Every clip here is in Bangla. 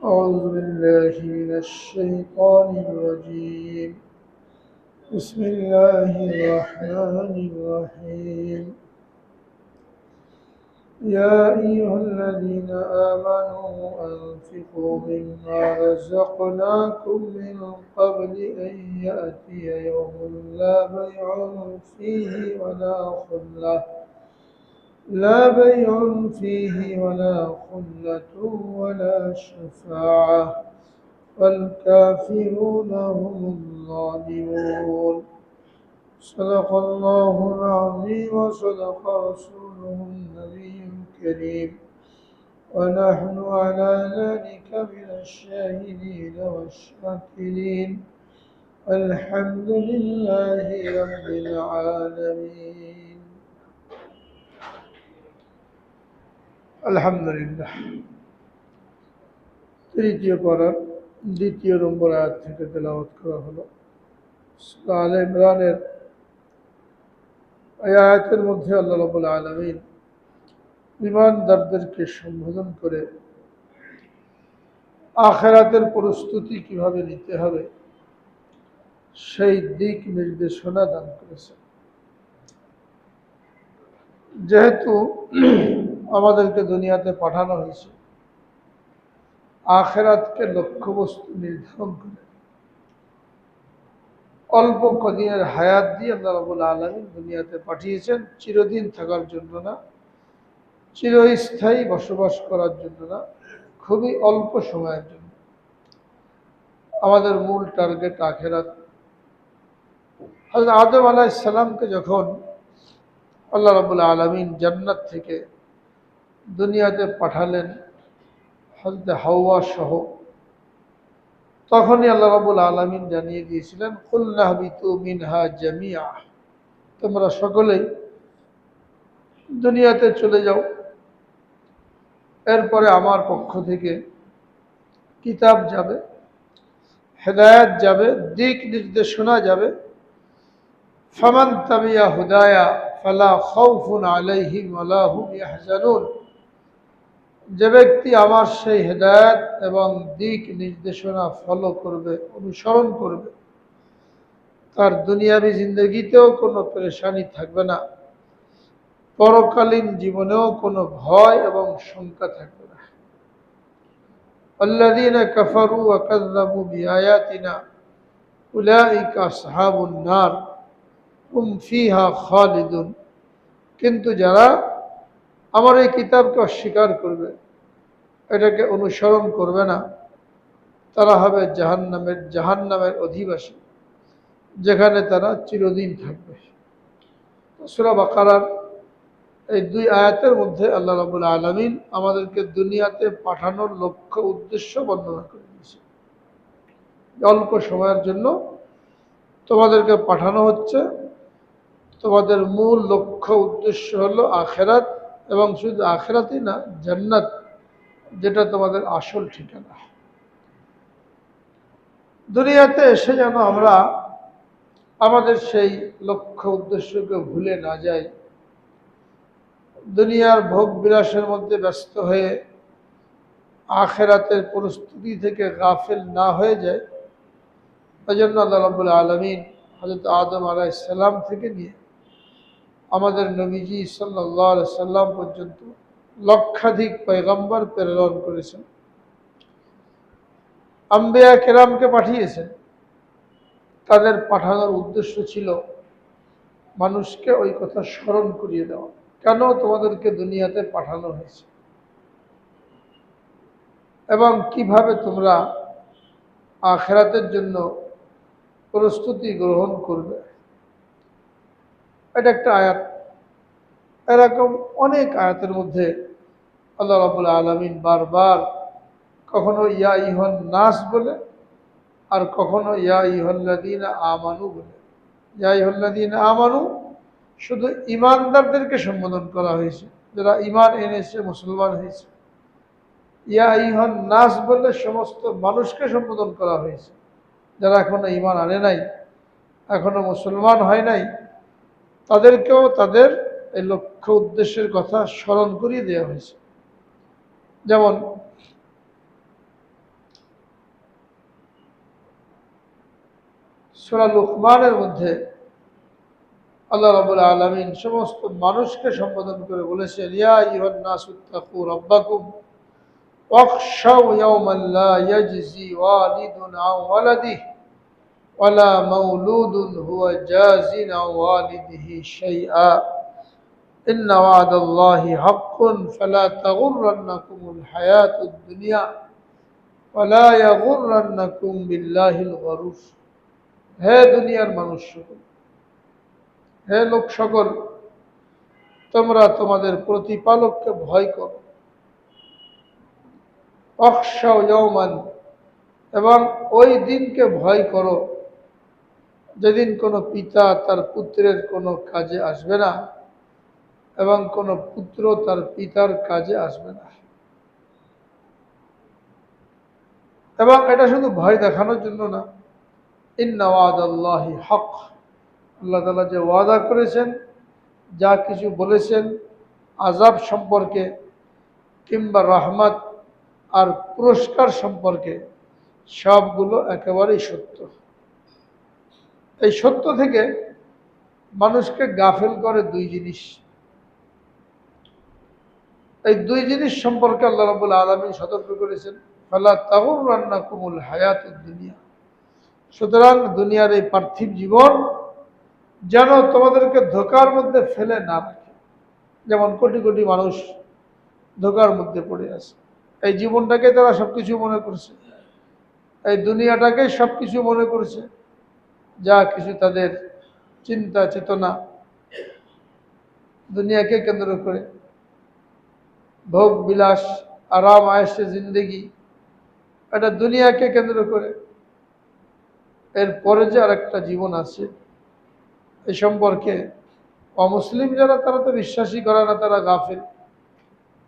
أعوذ بالله من الشيطان الرجيم. بسم الله الرحمن الرحيم. يا أيها الذين آمنوا أنفقوا مما رزقناكم من قبل أن يأتي يوم لا بيع فيه ولا خلة ولا شفاعة والكافرون هم الظالمون. صدق الله العظيم وصدق رسوله النبي الكريم، ونحن على ذلك من الشاهدين والشاكرين. الحمد لله رب العالمين. আলহামদুলিল্লাহ। তৃতীয় পারার দ্বিতীয় নম্বর আয়াত থেকে তেলাওয়াত করা হলো। সূরা আলে ইমরানের এই আয়াতের মধ্যে আল্লাহ রাব্বুল আলামিন ঈমানদারদেরকে সম্বোধন করে আখিরাতের প্রস্তুতি কিভাবে নিতে হবে সেই দিক নির্দেশনা দান করেছেন। যেহেতু আমাদেরকে দুনিয়াতে পাঠানো হয়েছে আখিরাতকে লক্ষ্যবস্তু নির্ধারণ করে, অল্প কদিনের হায়াত দিয়ে আল্লাহ রাব্বুল আলামিন দুনিয়াতে পাঠিয়েছেন চিরদিন থাকার জন্য না, চিরস্থায়ী বসবাস করার জন্য না, খুবই অল্প সময়ের জন্য। আমাদের মূল টার্গেট আখিরাত। হযরত আদম আলাইহিস সালামকে যখন আল্লাহ রাব্বুল আলামিন জান্নাত থেকে দুনিয়াতে পাঠালেন হযরত হাওয়া সহ, তখনই আল্লাহ রাব্বুল আলামিন জানিয়ে দিয়েছিলেন কুলনা হাবিতু মিনহা জামিআ, তোমরা সকলেই দুনিয়াতে চলে যাও। এরপরে আমার পক্ষ থেকে কিতাব যাবে, হেদায়েত যাবে, দিক নির্দেশনা যাবে। ফামান তাবিয়া হুদায়া ফালা খাউফুন আলাইহিম ওয়ালা হুম ইয়াহজানুন, যে ব্যক্তি আমার সেই হেদায়েত এবং দিক নির্দেশনা ফলো করবে, অনুসরণ করবে, তার দুনিয়াবী জিন্দগিতেও কোনো পেরেশানি থাকবে না, পরকালীন জীবনেও কোনো ভয় এবং শঙ্কা থাকবে না। আল্লাযীনা কাফারু ওয়া কাযযাবু বিআয়াতিনা উলাইকা আসহাবুন নার হুম ফিহা খালিদুন, কিন্তু যারা আমার এই কিতাবকে অস্বীকার করবে, এটাকে অনুসরণ করবে না, তারা হবে জাহান্নামের অধিবাসী, যেখানে তারা চিরদিন থাকবে। সূরা বাকারার এই দুই আয়াতের মধ্যে আল্লাহ রাব্বুল আলামিন আমাদেরকে দুনিয়াতে পাঠানোর লক্ষ্য উদ্দেশ্য বর্ণনা করে দিয়েছে। অল্প সময়ের জন্য তোমাদেরকে পাঠানো হচ্ছে, তোমাদের মূল লক্ষ্য উদ্দেশ্য হলো আখিরাত, এবং শুধু আখিরাতই না, জান্নাত, যেটা তোমাদের আসল ঠিকানা। দুনিয়াতে এসে যেন আমরা আমাদের সেই লক্ষ্য উদ্দেশ্যকে ভুলে না যাই, দুনিয়ার ভোগ বিলাসের মধ্যে ব্যস্ত হয়ে আখিরাতের প্রস্তুতি থেকে গাফিল না হয়ে যায়। এজন্য আল্লাহ রাব্বুল আলামিন হযরত আদম আলাইহিস সালাম থেকে নিয়ে আমাদের নবীজি সাল্লাল্লাহু আলাইহি সাল্লাম পর্যন্ত লক্ষাধিক পয়গম্বর প্রেরণ করেছেন, আম্বিয়া কেরামকে পাঠিয়েছেন। তাদের পাঠানোর উদ্দেশ্য ছিল মানুষকে ওই কথা স্মরণ করিয়ে দেওয়া, কেন তোমাদেরকে দুনিয়াতে পাঠানো হয়েছে এবং কিভাবে তোমরা আখিরাতের জন্য প্রস্তুতি গ্রহণ করবে। এটা একটা আয়াত। এরকম অনেক আয়াতের মধ্যে আল্লাহ রাব্বুল আলামিন বারবার কখনো ইয়া আইয়ুহান নাস বলে, আর কখনো ইয়া আইয়ুহাল্লাযীনা আমানু বলে। ইয়া আইয়ুহাল্লাযীনা আমানু শুধু ঈমানদারদেরকে সম্বোধন করা হয়েছে, যারা ঈমান এনেছে, মুসলমান হয়েছে। ইয়া আইয়ুহান নাস বলে সমস্ত মানুষকে সম্বোধন করা হয়েছে, যারা এখনো ঈমান আনে নাই, এখনো মুসলমান হয় নাই, তাদেরকেও তাদের এই লক্ষ্য উদ্দেশ্যের কথা স্মরণ করিয়ে দেওয়া হয়েছে। যেমন সূরা লুকমানের মধ্যে আল্লাহ রাব্বুল আলামিন সমস্ত মানুষকে সম্বোধন করে বলেছেন, ইয়া আইয়ুহান নাসু তাকু রাব্বাকুম ওয়াখশাউ ইয়াওমান লা ইয়াজজি ওয়ালিদুন আন ওয়ালাদিহি ওয়ালা মাওলুদুন হুয়া জাযিন আন ওয়ালিদিহি শাইআ ইন্না ওয়া'দাল্লাহি হাক্কুন ফালা তাগুররান্নাকুমুল হায়াতুদ দুনিয়া ওয়ালা ইয়াগুররান্নাকুম বিল্লাহিল গরুর। হে দুনিয়ার মানুষ সকল, হে লোক সকল, তোমরা তোমাদের প্রতিপালককে ভয় করো। অখশাও ইয়াওমান, এবং ওই দিনকে ভয় করো যেদিন কোনো পিতা তার পুত্রের কোনো কাজে আসবে না এবং কোনো পুত্র তার পিতার কাজে আসবে না। এবং এটা শুধু ভয় দেখানোর জন্য না, ইন্না ওয়াদাল্লাহি হক, আল্লাহ তাআলা যে ওয়াদা করেছেন, যা কিছু বলেছেন আযাব সম্পর্কে কিংবা রহমত আর পুরস্কার সম্পর্কে, সবগুলো একেবারেই সত্য। এই সত্য থেকে মানুষকে গাফেল করে দুই জিনিস। এই দুই জিনিস সম্পর্কে আল্লাহ রাব্বুল আলামিন সতর্ক করেছেন, ফালা তাগুররান্নাকুমুল হায়াতুদ দুনিয়া। সুতরাং দুনিয়ার এই পার্থিব জীবন যেন তোমাদেরকে ধোঁকার মধ্যে ফেলে না রাখে। যেমন কোটি কোটি মানুষ ধোঁকার মধ্যে পড়ে আছে। এই জীবনটাকে তারা সবকিছু মনে করছে, এই দুনিয়াটাকে সবকিছু মনে করছে, যা কিছু তাদের চিন্তা চেতনা দুনিয়াকে কেন্দ্র করে, ভোগ বিলাস আরাম আয়েশে জিন্দেগি, এটা দুনিয়াকে কেন্দ্র করে। এরপরে যে আরেকটা জীবন আছে, এই সম্পর্কে অমুসলিম যারা তারা তো বিশ্বাসই করে না, তারা গাফেল।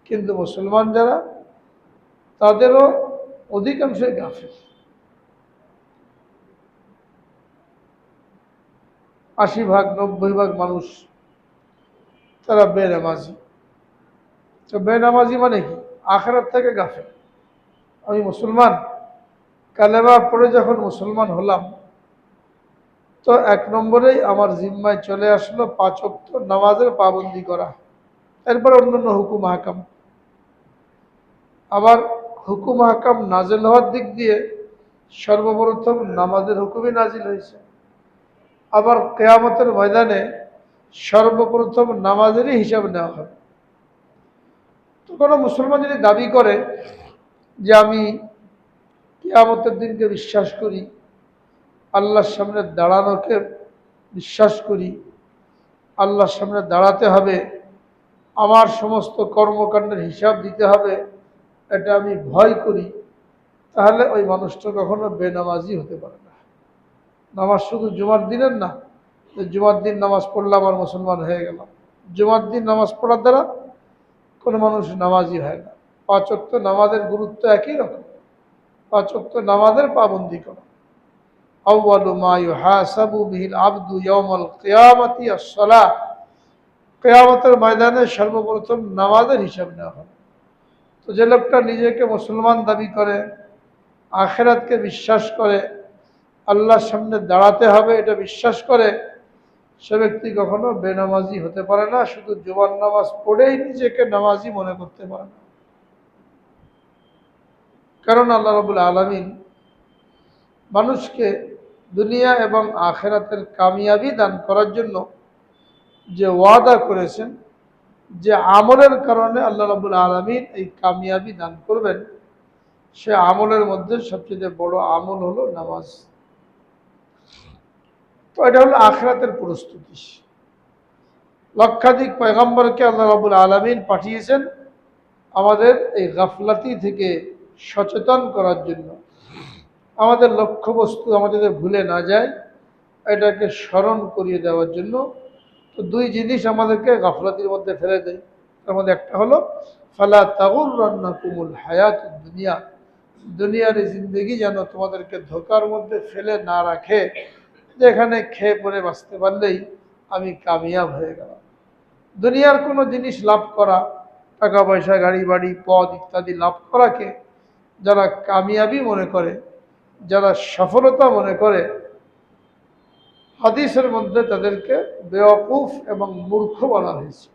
কিন্তু মুসলমান যারা, তাদেরও অধিকাংশই গাফেল। 80 ভাগ 90 ভাগ মানুষ তারা বেনামাজি। তো বেনামাজি মানে কি? আখিরাত থেকে গাফেল। আমি মুসলমান, কালেমা পড়ে যখন মুসলমান হলাম, তো 1 নম্বরেই আমার জিম্মায় চলে আসলো 5 ওয়াক্ত নামাজের পাবন্দি করা, এরপর অন্যান্য হুকুম হাকাম। আবার হুকুম হাকাম নাজিল হওয়ার দিক দিয়ে সর্বপ্রথম নামাজের হুকুমই নাজিল হয়েছে। আবার কিয়ামতের ময়দানে সর্বপ্রথম নামাজেরই হিসাব নেওয়া হবে। তো কোনো মুসলমান যদি দাবি করে যে আমি কিয়ামতের দিনকে বিশ্বাস করি, আল্লাহর সামনে দাঁড়ানোকে বিশ্বাস করি, আল্লাহর সামনে দাঁড়াতে হবে, আমার সমস্ত কর্মকাণ্ডের হিসাব দিতে হবে, এটা আমি ভয় করি, তাহলে ওই মানুষটা কখনো বেনামাজি হতে পারে না। নামাজ শুধু জুমার দিনের না, জুমার দিন নামাজ পড়লাম আর মুসলমান হয়ে গেলাম। জুমার দিন নামাজ পড়ার দ্বারা কোনো মানুষ নামাজি হয় না। 5 ওয়াক্ত নামাজের গুরুত্ব একই রকম। 5 ওয়াক্ত নামাজের পাবন্দি করা। আউয়ালু মা ইউহাসাবু বিহিল আবদু ইয়াউমাল কিয়ামাতি আস-সালাহ। কিয়ামতের ময়দানে সর্বপ্রথম নামাজের হিসাব নেওয়া হবে। তো যে লোকটা নিজেকে মুসলমান দাবি করে, আখিরাতকে বিশ্বাস করে, আল্লাহর সামনে দাঁড়াতে হবে এটা বিশ্বাস করে, সে ব্যক্তি কখনো বেনামাজি হতে পারে না। শুধু জুমার নামাজ পড়েই নিজেকে নামাজি মনে করতে পারে না। কারণ আল্লাহ রাব্বুল আলামিন মানুষকে দুনিয়া এবং আখিরাতের কামিয়াবি দান করার জন্য যে ওয়াদা করেছেন, যে আমলের কারণে আল্লাহ রাব্বুল আলামিন এই কামিয়াবি দান করবেন, সে আমলের মধ্যে সবচেয়ে বড় আমল হলো নামাজ। তো এটা হলো আখিরাতের প্রস্তুতি। লক্ষাধিক পয়গম্বরকে আল্লাহ রাব্বুল আলামিন পাঠিয়েছেন আমাদের এই গাফলাতি থেকে সচেতন করার জন্য, আমাদের লক্ষ্যবস্তু আমাদের ভুলে না যায় এটাকে স্মরণ করিয়ে দেওয়ার জন্য। তো দুই জিনিস আমাদেরকে গাফলাতির মধ্যে ফেলে দেয়। তার মধ্যে একটা হলো ফালা তাগুররান্নাকুমুল হায়াতুদ দুনিয়া, দুনিয়ার জিন্দেগি যেন তোমাদেরকে ধোকার মধ্যে ফেলে না রাখে, যেখানে খেয়ে পরে বাঁচতে পারলেই আমি কামিয়াব হয়ে গেলাম। দুনিয়ার কোনো জিনিস লাভ করা, টাকা পয়সা গাড়ি বাড়ি পদ ইত্যাদি লাভ করাকে যারা কামিয়াবি মনে করে, যারা সফলতা মনে করে, হাদিসের মধ্যে তাদেরকে বেওয়াকুফ এবং মূর্খ বলা হয়েছে।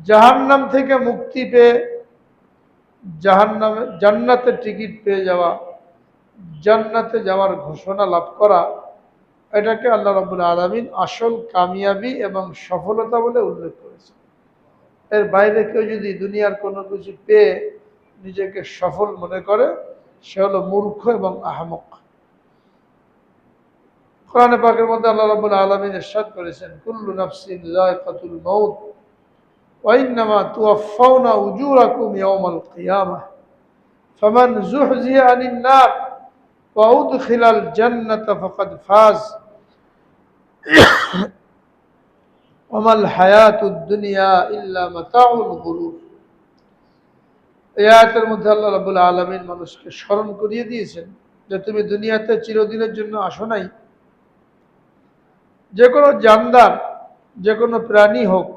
জাহান্নাম থেকে মুক্তি পেয়ে জান্নাতের টিকিট পেয়ে যাওয়া, জান্নাতে যাওয়ার ঘোষণা লাভ করা, এটাকে আল্লাহ রাব্বুল আলামিন আসল কামিয়াবি এবং সফলতা বলে উল্লেখ করেছে। এর বাইরে কেউ যদি দুনিয়ার কোনো কিছু পেয়ে নিজেকে সফল মনে করে, সে হলো মূর্খ এবং আহমক। কোরআনে পাকের মধ্যে আল্লাহ রাব্বুল আলামিন ইরশাদ করেছেন, কুল্লু নাফসিন যায়কাতুল মাউত ওয়া ইন্নামা তুওয়াফাউনা উজুরাকুম ইয়াওমাল কিয়ামাহ ফামান যুহজিহা আনিন নার ওয়া উদখিলাল জান্নাতা ফাকাদ ফাজ ওয়ামাল হায়াতুদ দুনিয়া ইল্লা মাতাউল গুরুর। এই আয়াতের মধ্যে আল্লাহ রাব্বুল আলামিন মানুষকে স্মরণ করিয়ে দিয়েছেন যে তুমি দুনিয়াতে চিরদিনের জন্য আসো নাই। যে কোনো জানদার, যে কোনো প্রাণী হোক,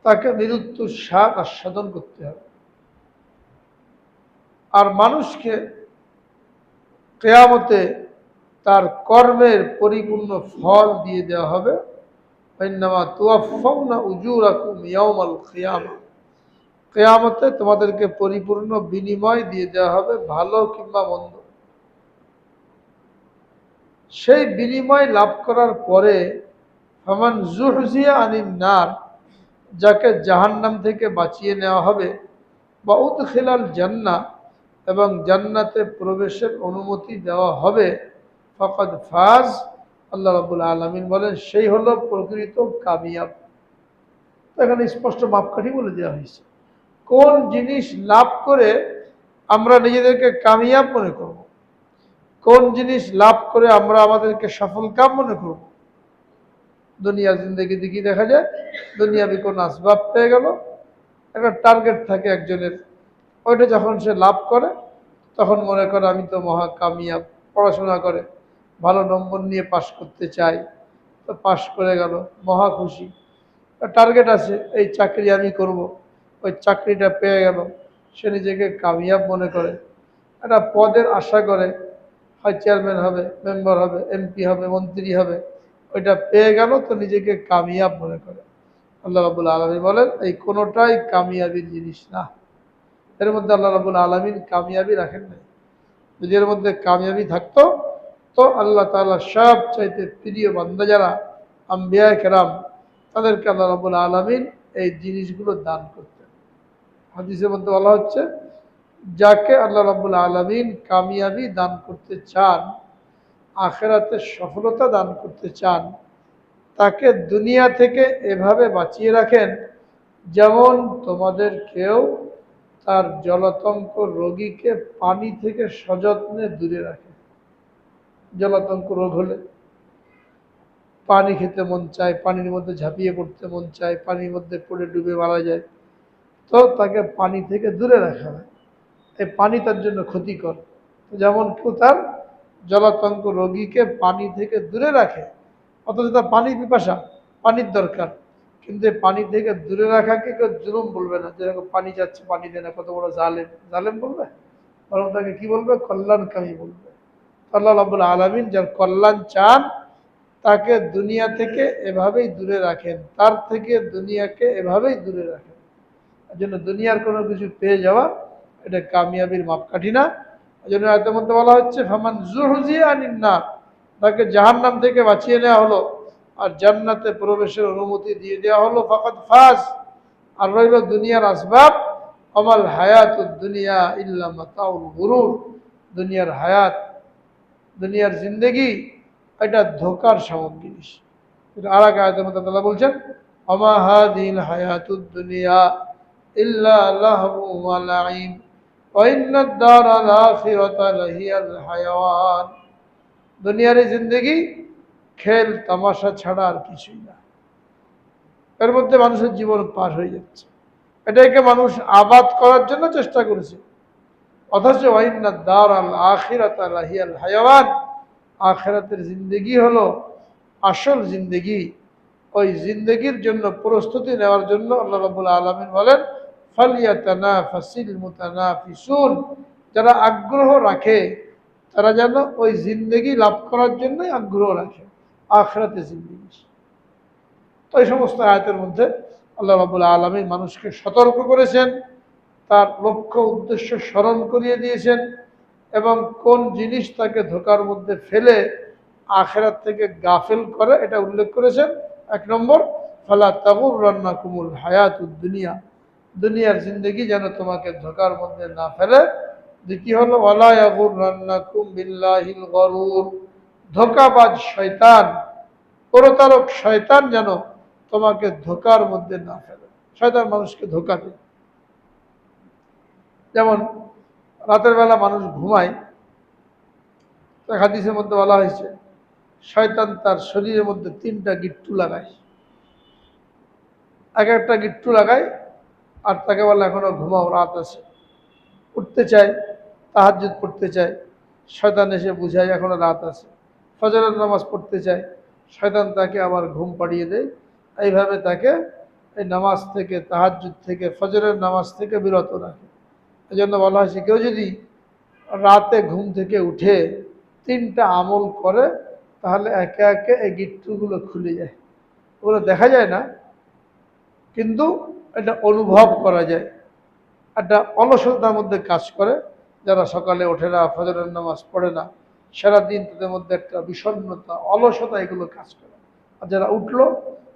তাকে মৃত্যুর স্বাদ আস্বাদন করতে হবে। আর মানুষকে কিয়ামতে তার কর্মের পরিপূর্ণ ফল দিয়ে দেওয়া হবে। ইন্নামা তুওয়াফাউনা উজুরাকুম ইয়াওমাল কিয়ামাহ, কিয়ামতে তোমাদেরকে পরিপূর্ণ বিনিময় দিয়ে দেওয়া হবে, ভালো কিংবা মন্দ। সেই বিনিময় লাভ করার পরে ফামান যুহজিয়া আনিন নার, যাকে জাহান্নাম থেকে বাঁচিয়ে নেওয়া হবে, বা উদখিলাল জান্নাহ, এবং জান্নাতে প্রবেশের অনুমতি দেওয়া হবে, ফাকাদ ফাজ, আল্লাহ রাব্বুল আলামিন বলেন সেই হলো প্রকৃত কামিয়াব। এখানে স্পষ্ট মাপকাঠি বলে দেওয়া হয়েছে কোন জিনিস লাভ করে আমরা নিজেদেরকে কামিয়াব মনে করব, কোন জিনিস লাভ করে আমরা আমাদেরকে সফল কাম মনে করব। দুনিয়ার জিন্দগি দেখি দেখা যায় দুনিয়াবি কোন আসবাব পেয়ে গেল, একটা টার্গেট থাকে একজনের, ওইটা যখন সে লাভ করে তখন মনে করে আমি তো মহা কামিয়াব। পড়াশোনা করে ভালো নম্বর নিয়ে পাশ করতে চাই, তো পাশ করে গেল, মহা খুশি। টার্গেট আছে এই চাকরি আমি করব, ওই চাকরিটা পেয়ে গেল, সে নিজেকে কামিয়াব মনে করে। একটা পদের আশা করে, হয় চেয়ারম্যান হবে, মেম্বার হবে, এমপি হবে, মন্ত্রী হবে, ওইটা পেয়ে গেল তো নিজেকে কামিয়াব মনে করে। আল্লাহ রাব্বুল আলামিন বলেন এই কোনোটাই কামিয়াবির জিনিস না। এর মধ্যে আল্লাহ রাব্বুল আলামিন কামিয়াবি রাখেন নাই। যদি এর মধ্যে কামিয়াবি থাকতো তো আল্লাহ তাআলা সব চাইতে প্রিয় বান্দা যারা আম্বিয়া কেরাম, তাদেরকে আল্লাহ রাব্বুল আলামিন এই জিনিসগুলো দান করতেন। হাদিসের মধ্যে বলা হচ্ছে যাকে আল্লাহ রাব্বুল আলামিন কামিয়াবি দান করতে চান, আখিরাতে সফলতা দান করতে চান, তাকে দুনিয়া থেকে এভাবে বাঁচিয়ে রাখেন যেমন তোমাদের কেউ তার জলাতঙ্ক রোগীকে পানি থেকে সযত্নে দূরে রাখে। জলাতঙ্ক রোগ হলে পানি খেতে মন চায়, পানির মধ্যে ঝাঁপিয়ে পড়তে মন চায়, পানির মধ্যে পড়ে ডুবে মারা যায়, তো তাকে পানি থেকে দূরে রাখা হয়। এই পানি তার জন্য ক্ষতিকর। যেমন কেউ তার জলাতঙ্ক রোগীকে পানি থেকে দূরে রাখে, অথচ তার পানির পিপাসা, পানির দরকার, কিন্তু এই পানি থেকে দূরে রাখাকে কেউ জুলুম বলবে না। যেরকম পানি যাচ্ছে পানি দেয় না, কত বড় জালেম, জালেম বলবে, বরং তাকে কি বলবে, কল্যাণকামী বলবে। আল্লাহ রাব্বুল আলামিন যার কল্যাণ চান তাকে দুনিয়া থেকে এভাবেই দূরে রাখেন, তার থেকে দুনিয়াকে এভাবেই দূরে রাখেন। এই জন্য দুনিয়ার কোনো কিছু পেয়ে যাওয়া এটা কামিয়াবির মাপকাঠি না। এই জন্য আয়াতের মধ্যে বলা হচ্ছে ফামান যুহজিয়া আনিন নার, তাকে জাহান্নাম থেকে বাঁচিয়ে নেওয়া হলো আর জান্নাতে প্রবেশের অনুমতি দিয়ে দেওয়া হলো, ফাকাদ ফাজ। আর রইল দুনিয়ার আসবাব, আমাল হায়াতুদ দুনিয়া ইল্লা মাতাউল গুরুর। দুনিয়ার হায়াত, দুনিয়ার জিন্দেগি, এটা ধোকার সামগ্রী জিনিস। এটা আর এক আয়াতের মধ্যে আল্লাহ বলছেন ওমা হাদিল হায়াতুদ দুনিয়া ইল্লা লাহবু ওয়া লাইব ওয়া ইন্নাদ দারাল আখিরাতা লাহিয়াল হায়াওয়ান। দুনিয়ার এই জিন্দেগি খেল তামাশা ছাড়া আর কিছুই না। এর মধ্যে মানুষের জীবন পার হয়ে যাচ্ছে, এটাকে মানুষ আবাদ করার জন্য চেষ্টা করেছে, অথচ ওয়া ইন্নাদ দারাল আখিরাতা লাহিয়াল হায়াওয়ান, আখিরাতের জিন্দেগি হলো আসল জিন্দেগি। ওই জিন্দেগির জন্য প্রস্তুতি নেওয়ার জন্য আল্লাহ রাব্বুল আলামিন বলেন ফালিয়াতানাফাসিল মুতানাফিসুন, যারা আগ্রহ রাখে তারা যেন ওই জিন্দেগি লাভ করার জন্যই আগ্রহ রাখে, আখিরাতে জিন্দেগি। তো এই সমস্ত আয়াতের মধ্যে আল্লাহ রাব্বুল আলামিন মানুষকে সতর্ক করেছেন, তার লক্ষ্য উদ্দেশ্য স্মরণ করিয়ে দিয়েছেন, এবং কোন জিনিস তাকে ধোঁকার মধ্যে ফেলে আখিরাত থেকে গাফেল করে এটা উল্লেখ করেছেন। এক নম্বর, ফালা তাগুররান্নাকুমুল হায়াতুদ দুনিয়া, দুনিয়ার জিন্দেগি যেন তোমাকে ধোঁকার মধ্যে না ফেলে। দ্বিতীয় হলো ওয়ালা ইয়াগুররান্নাকুম বিল্লাহিল গরুর, ধোঁকাবাজ শয়তান, প্রতারক শয়তান যেন তোমাকে ধোঁকার মধ্যে না ফেলে। শয়তান মানুষকে ধোঁকা দেয়। যেমন রাতের বেলা মানুষ ঘুমায়, হাদিসের মধ্যে বলা হয়েছে শয়তান তার শরীরের মধ্যে 3টা গিট্টু লাগায়, এক একটা গিট্টু লাগায়, আর তাকে বলে এখনো ঘুমাও, রাত আছে। উঠতে চায়, তাহাজ্জুদ পড়তে চায়, শয়তান এসে বুঝায় এখনো রাত আছে। ফজরের নামাজ পড়তে চায়, শয়তান তাকে আবার ঘুম পাড়িয়ে দেয়। এইভাবে তাকে এই নামাজ থেকে, তাহাজ্জুদ থেকে, ফজরের নামাজ থেকে বিরত রাখে। এই জন্য বলা হয়েছে কেউ যদি রাতে ঘুম থেকে উঠে 3টা আমল করে, তাহলে একে একে এই গিট্টুগুলো খুলে যায়। ওগুলো দেখা যায় না, কিন্তু এটা অনুভব করা যায়। একটা অলসতার মধ্যে কাজ করে, যারা সকালে ওঠে না, ফজরের নামাজ পড়ে না, সারাদিন তাদের মধ্যে একটা বিষণ্ণতা, অলসতা, এগুলো কাজ করে। আর যারা উঠলো,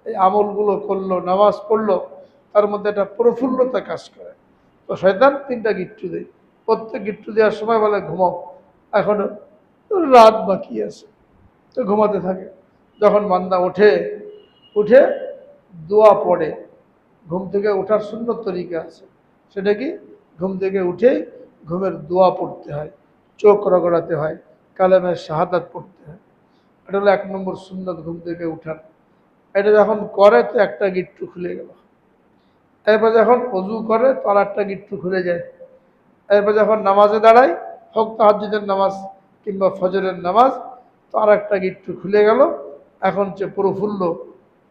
এই আমলগুলো করলো, নামাজ পড়লো, তার মধ্যে একটা প্রফুল্লতা কাজ করে। তো শয়তান 3টা গিট্টু দেয়, প্রত্যেক গিট্টু দেওয়ার সময় বলে ঘুমাও, এখনো রাত বাকি আছে। তো ঘুমাতে থাকে। যখন বান্দা ওঠে, উঠে দোয়া পড়ে। ঘুম থেকে ওঠার সুন্নত তরিকা আছে, সেটা কি? ঘুম থেকে উঠেই ঘুমের দোয়া পড়তে হয়, চোখ রগড়াতে হয়, কালেমের শাহাদাত পড়তে হয়। এটা হলো 1 নম্বর সুন্নত ঘুম থেকে উঠার। এটা যখন করে তো একটা গিট্টু খুলে গেল। এরপর যখন অজু করে তো আর একটা গিট্টু খুলে যায়। এরপর যখন নামাজে দাঁড়ায়, হোক তাহাজ্জুদের নামাজ কিংবা ফজরের নামাজ, তো আর একটা গিট্টু খুলে গেল। এখন হচ্ছে প্রফুল্ল।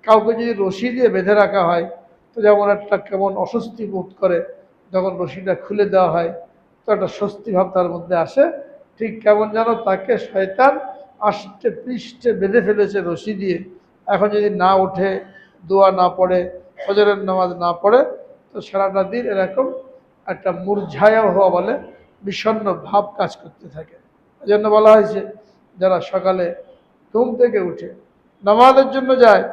কাউকে যদি রশি দিয়ে বেঁধে রাখা হয়, তো যেমন একটা কেমন অস্বস্তি বোধ করে, যখন রশিটা খুলে দেওয়া হয় তো একটা স্বস্তি ভাব তার মধ্যে আসে। ঠিক কেমন যেন তাকে শয়তান আষ্টে পৃষ্ঠে বেঁধে ফেলেছে রশি দিয়ে। এখন যদি না ওঠে, দোয়া না পড়ে, ফজরের নামাজ না পড়ে, তো সারাটা দিন এরকম একটা মূর্ছায়া হওয়া বলে বিষণ্ণ ভাব কাজ করতে থাকে। এই জন্য বলা হয়েছে যারা সকালে ঘুম থেকে উঠে নামাজের জন্য যায়,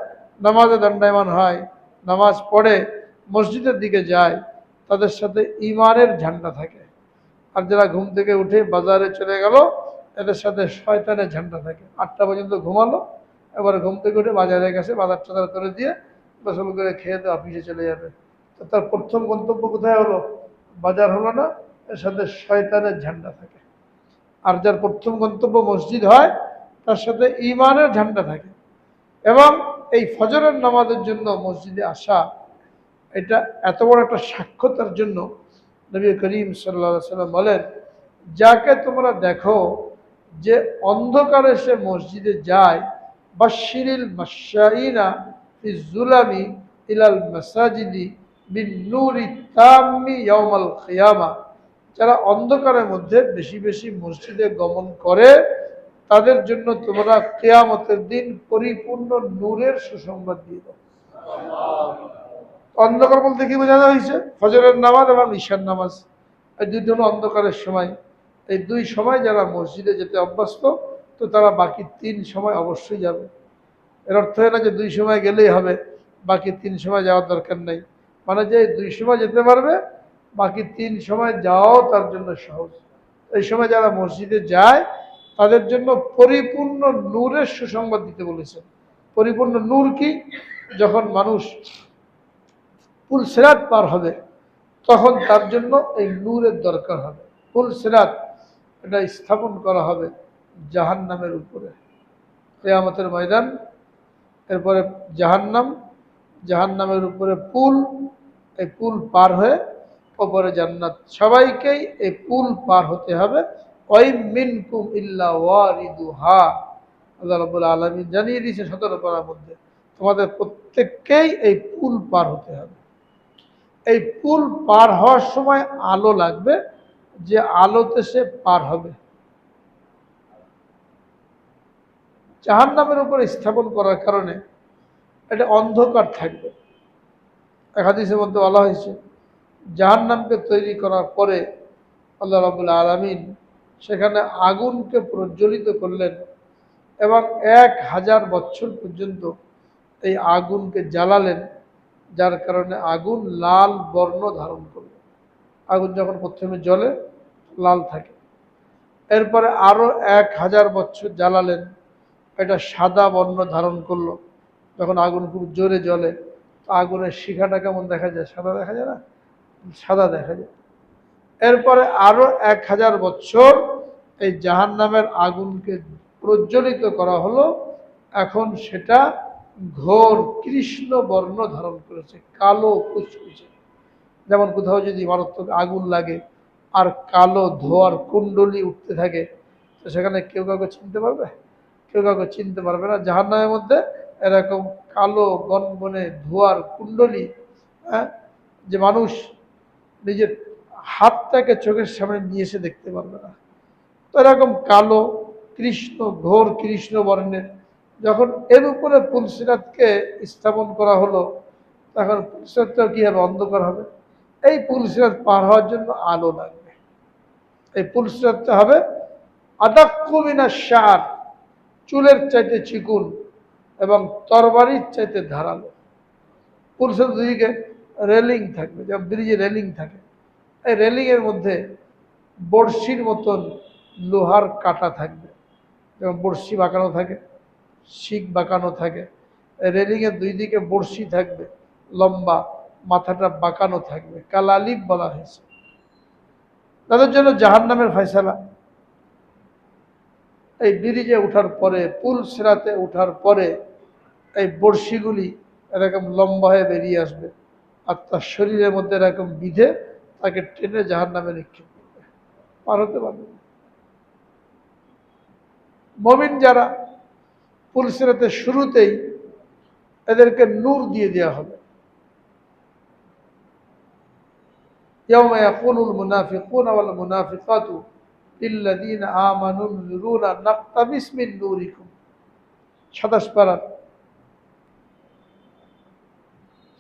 নামাজে দণ্ডায়মান হয়, নামাজ পড়ে, মসজিদের দিকে যায়, তাদের সাথে ঈমানের ঝান্ডা থাকে। আর যারা ঘুম থেকে উঠে বাজারে চলে গেল, এদের সাথে শয়তানের ঝান্ডা থাকে। 8টা পর্যন্ত ঘুমালো, এবার ঘুম থেকে উঠে বাজারে গেছে, বাজার টাজার করে দিয়ে গোসল করে খেয়ে দিয়ে অফিসে চলে যাবে। তো তার প্রথম গন্তব্য কোথায় হলো? বাজার হলো না, এর সাথে শয়তানের ঝান্ডা থাকে। আর যার প্রথম গন্তব্য মসজিদ হয়, তার সাথে ঈমানের ঝান্ডা থাকে। এবং এই ফজরের নামাজের জন্য মসজিদে আসা, এটা এত বড় একটা সাক্ষ্য তার জন্য। নবী করিম সাল্লাল্লাহু আলাইহি সাল্লাম বলেন, যাকে তোমরা দেখো যে অন্ধকারে সে মসজিদে যায়, বাশশিরিল মাশাইনা ফিজ যুলামি ইলাল মাসাজিদি বিন নূরি তাম্মি ইয়াউমাল কিয়ামা, যারা অন্ধকারের মধ্যে বেশি বেশি মসজিদে গমন করে, তাদের জন্য তোমরা কিয়ামতের দিন পরিপূর্ণ নূরের সুসংবাদ দিয়ে দাও। অন্ধকার বলতে কি বোঝানো হয়েছে? ফজরের নামাজ এবং ঈশার নামাজ, এই দুইটা হলো অন্ধকারের সময়। এই 2 সময় যারা মসজিদে যেতে অভ্যস্ত, তো তারা বাকি 3 সময় অবশ্যই যাবে। এর অর্থ হয় না যে 2 সময় গেলেই হবে, বাকি 3 সময় যাওয়ার দরকার নেই। মানে যে 2 সময় যেতে পারবে, বাকি 3 সময় যাওয়াও তার জন্য সহজ। এই সময় যারা মসজিদে যায়, তাদের জন্য পরিপূর্ণ নূরের সুসংবাদ দিতে বলেছেন। পরিপূর্ণ নূর কি? যখন মানুষ পুল সিরাত পার হবে, তখন তার জন্য এই নূরের দরকার হবে। পুল সিরাত এটা স্থাপন করা হবে জাহান্নামের উপরে, কিয়ামতের ময়দান। এরপরে জাহান্নাম, জাহান্নামের উপরে পুল, এই পুল পার হয়ে ওপরে জান্নাত। সবাইকেই এই পুল পার হতে হবে। ওয়াইম মিনকুম ইল্লা ওয়ারিদুহা, আল্লাহ রাব্বুল আলামিন জানিয়ে দিয়েছে 17 পারার মধ্যে, তোমাদের প্রত্যেককেই এই পুল পার হতে হবে। এই পুল পার হওয়ার সময় আলো লাগবে, যে আলোতে সে পার হবে। জাহান্নামের উপরে স্থাপন করার কারণে এটা অন্ধকার থাকবে। এক হাদিসের মধ্যে বলা হয়েছে জাহান্নামকে তৈরি করার পরে আল্লাহ রাব্বুল আলামিন সেখানে আগুনকে প্রজ্বলিত করলেন এবং 1000 বছর পর্যন্ত এই আগুনকে জ্বালালেন, যার কারণে আগুন লাল বর্ণ ধারণ করবে। আগুন যখন প্রথমে জ্বলে লাল থাকে, এরপরে আরো 1000 বছর জ্বালালেন, এটা সাদা বর্ণ ধারণ করলো। যখন আগুন খুব জোরে জ্বলে আগুনের শিখাটা কেমন দেখা যায়? সাদা দেখা যায় না? সাদা দেখা যায়। এরপরে আরো 1000 বছর এই জাহান্নামের আগুনকে প্রজ্বলিত করা হলো। এখন সেটা ঘোর কৃষ্ণ বর্ণ ধারণ করেছে, কালো কুচকুচে। যেমন কোথাও যদি মারাত্মক আগুন লাগে আর কালো ধোয়ার কুণ্ডলি উঠতে থাকে, তো সেখানে কেউ কাউকে চিনতে পারবে? কেউ কাউকে চিনতে পারবে না। জাহান্নামের মধ্যে এরকম কালো গনগনে ধোয়ার কুণ্ডলি, হ্যাঁ, যে মানুষ নিজের হাতটাকে চোখের সামনে নিয়ে এসে দেখতে পারবে না। তো এরকম কালো কৃষ্ণ, ঘোর কৃষ্ণ বর্ণের। যখন এর উপরে পুলসিরাতকে স্থাপন করা হলো, তখন পুলসিরাতটাও কি হবে? অন্ধকার হবে। এই পুলসিরাত পার হওয়ার জন্য আলো লাগবে। এই পুলসিরাতটা হবে আদাক্কু মিনাশ শাআর, চুলের চাইতে চিকুন এবং তরবারির চাইতে ধারালো। পুলসিরাত দুদিকে রেলিং থাকবে, যেমন ব্রিজে রেলিং থাকে। এই রেলিংয়ের মধ্যে বড়শির মতন লোহার কাঁটা থাকবে, যেমন বড়শি বাঁকানো থাকে, শিক বাঁকানো থাকে। রেলিংয়ের দুই দিকে বড়শি থাকবে, লম্বা, মাথাটা বাঁকানো থাকবে, কালালিব বলা হয়েছে। তাদের জন্য জাহান্নামের ফয়সালা। এই ব্রিজে ওঠার পরে, পুল সিরাতে ওঠার পরে এই বড়শিগুলি এরকম লম্বা হয়ে বেরিয়ে আসবে আর তার শরীরের মধ্যে এরকম বিধে তাকে টেনে জাহান্নামে নিক্ষেপ করবে, পার হতে পারবে না। মুমিন যারা, পুলসিরাতের শুরুতেই এদেরকে নূর দিয়ে দেওয়া হবে। ইয়াউমা ইয়াকুলুল মুনাফিকুনা ওয়াল মুনাফিকাতু লিল্লাযীনা আমানু নূরুনা নাকতাবিস মিন নূরিকুম। ২৭ পারা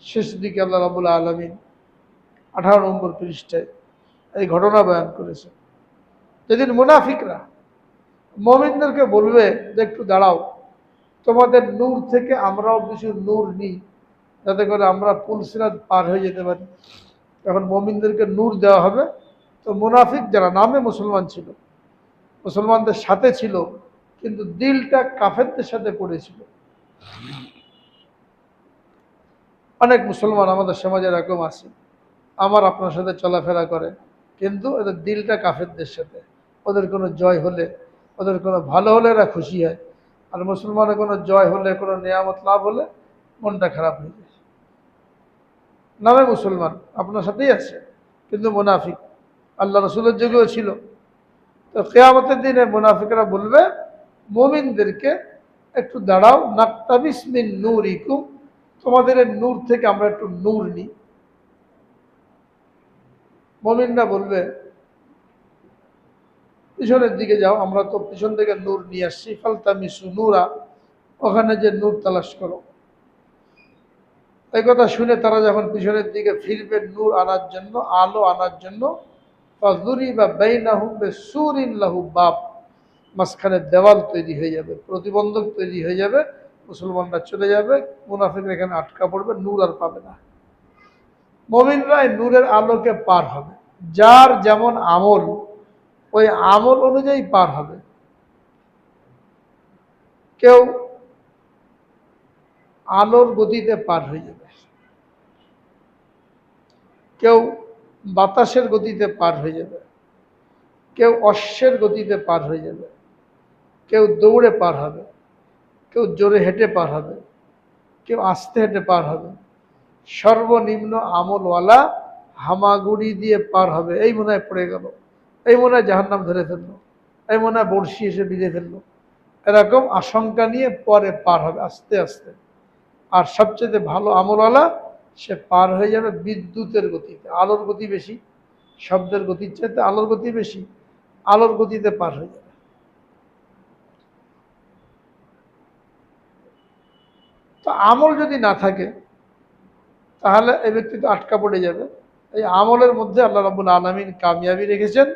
শেষ দিকে আল্লাহ রাব্বুল আলামিন 18 নম্বর পৃষ্ঠায় এই ঘটনা বয়ান করেছে। যেদিন মুনাফিকরা মুমিনদেরকে বলবে যে একটু দাঁড়াও, তোমাদের নূর থেকে আমরাও কিছু নূর নিই, যাতে করে আমরা পুলসিরাত পার হয়ে যেতে পারি। যখন মুমিনদেরকে নূর দেওয়া হবে, তো মুনাফিক যারা নামে মুসলমান ছিল, মুসলমানদের সাথে ছিল, কিন্তু দিলটা কাফেরদের সাথে পড়েছিল। অনেক মুসলমান আমাদের সমাজে এরকম আছে, আমার আপনার সাথে চলাফেরা করে, কিন্তু এদের দিলটা কাফেরদের সাথে। ওদের কোনো জয় হলে, ওদের কোনো ভালো হলে এরা খুশি হয়, আর মুসলমানের কোনো জয় হলে, কোনো নিয়ামত লাভ হলে মনটা খারাপ হয়ে যায়। নামে মুসলমান, আপনার সাথেই আছে, কিন্তু মুনাফিক। আল্লাহ রসুলের যুগেও ছিল। তো কিয়ামতের দিনে মুনাফিকরা বলবে মুমিনদেরকে একটু দাঁড়াও, নাকতাবিস মিন নূরিকুম, তোমাদের নূর থেকে আমরা একটু নূর নিই। মুমিনরা বলবে পিছনের দিকে যাও, আমরা তো পিছন থেকে নূর নিয়ে আসছি, ফালতামিসু নূরা, ওখানে যে নূর তালাশ করো। এই কথা শুনে তারা যখন পিছনের দিকে ফিরবে নূর আনার জন্য, আলো আনার জন্য, ফাযুরিবা বাইনাহুম বিসূরিন লাহু বাব, মাঝখানে দেওয়াল তৈরি হয়ে যাবে, প্রতিবন্ধক তৈরি হয়ে যাবে, মুসলমানরা চলে যাবে, মুনাফিকরা এখানে আটকা পড়বে, নূর আর পাবে না। মুমিনরা এই নূরের আলোকে পার হবে। যার যেমন আমল, ওই আমল অনুযায়ী পার হবে। কেউ আলোর গতিতে পার হয়ে যাবে, কেউ বাতাসের গতিতে পার হয়ে যাবে, কেউ অশ্বের গতিতে পার হয়ে যাবে, কেউ দৌড়ে পার হবে, কেউ জোরে হেঁটে পার হবে, কেউ আস্তে হেঁটে পার হবে। সর্বনিম্ন আমলওয়ালা হামাগুড়ি দিয়ে পার হবে। এই মনে হয় পড়ে গেল, এই মনে হয় জাহান্নাম ধরে ফেললো, এই মনে হয় বড়শি এসে বিঁধে ফেললো, এরকম আশঙ্কা নিয়ে পরে পার হবে আস্তে আস্তে। আর সবচেয়ে ভালো আমলওয়ালা সে পার হয়ে যাবে বিদ্যুতের গতিতে। আলোর গতি বেশি, শব্দের গতির চাইতে আলোর গতি বেশি, আলোর গতিতে পার হয়ে যাবে। আমল যদি না থাকে তাহলে এই ব্যক্তি তো আটকা পড়ে যাবে। এই আমলের মধ্যে আল্লাহ রাব্বুল আলামিন কামিয়াবি রেখেছেন।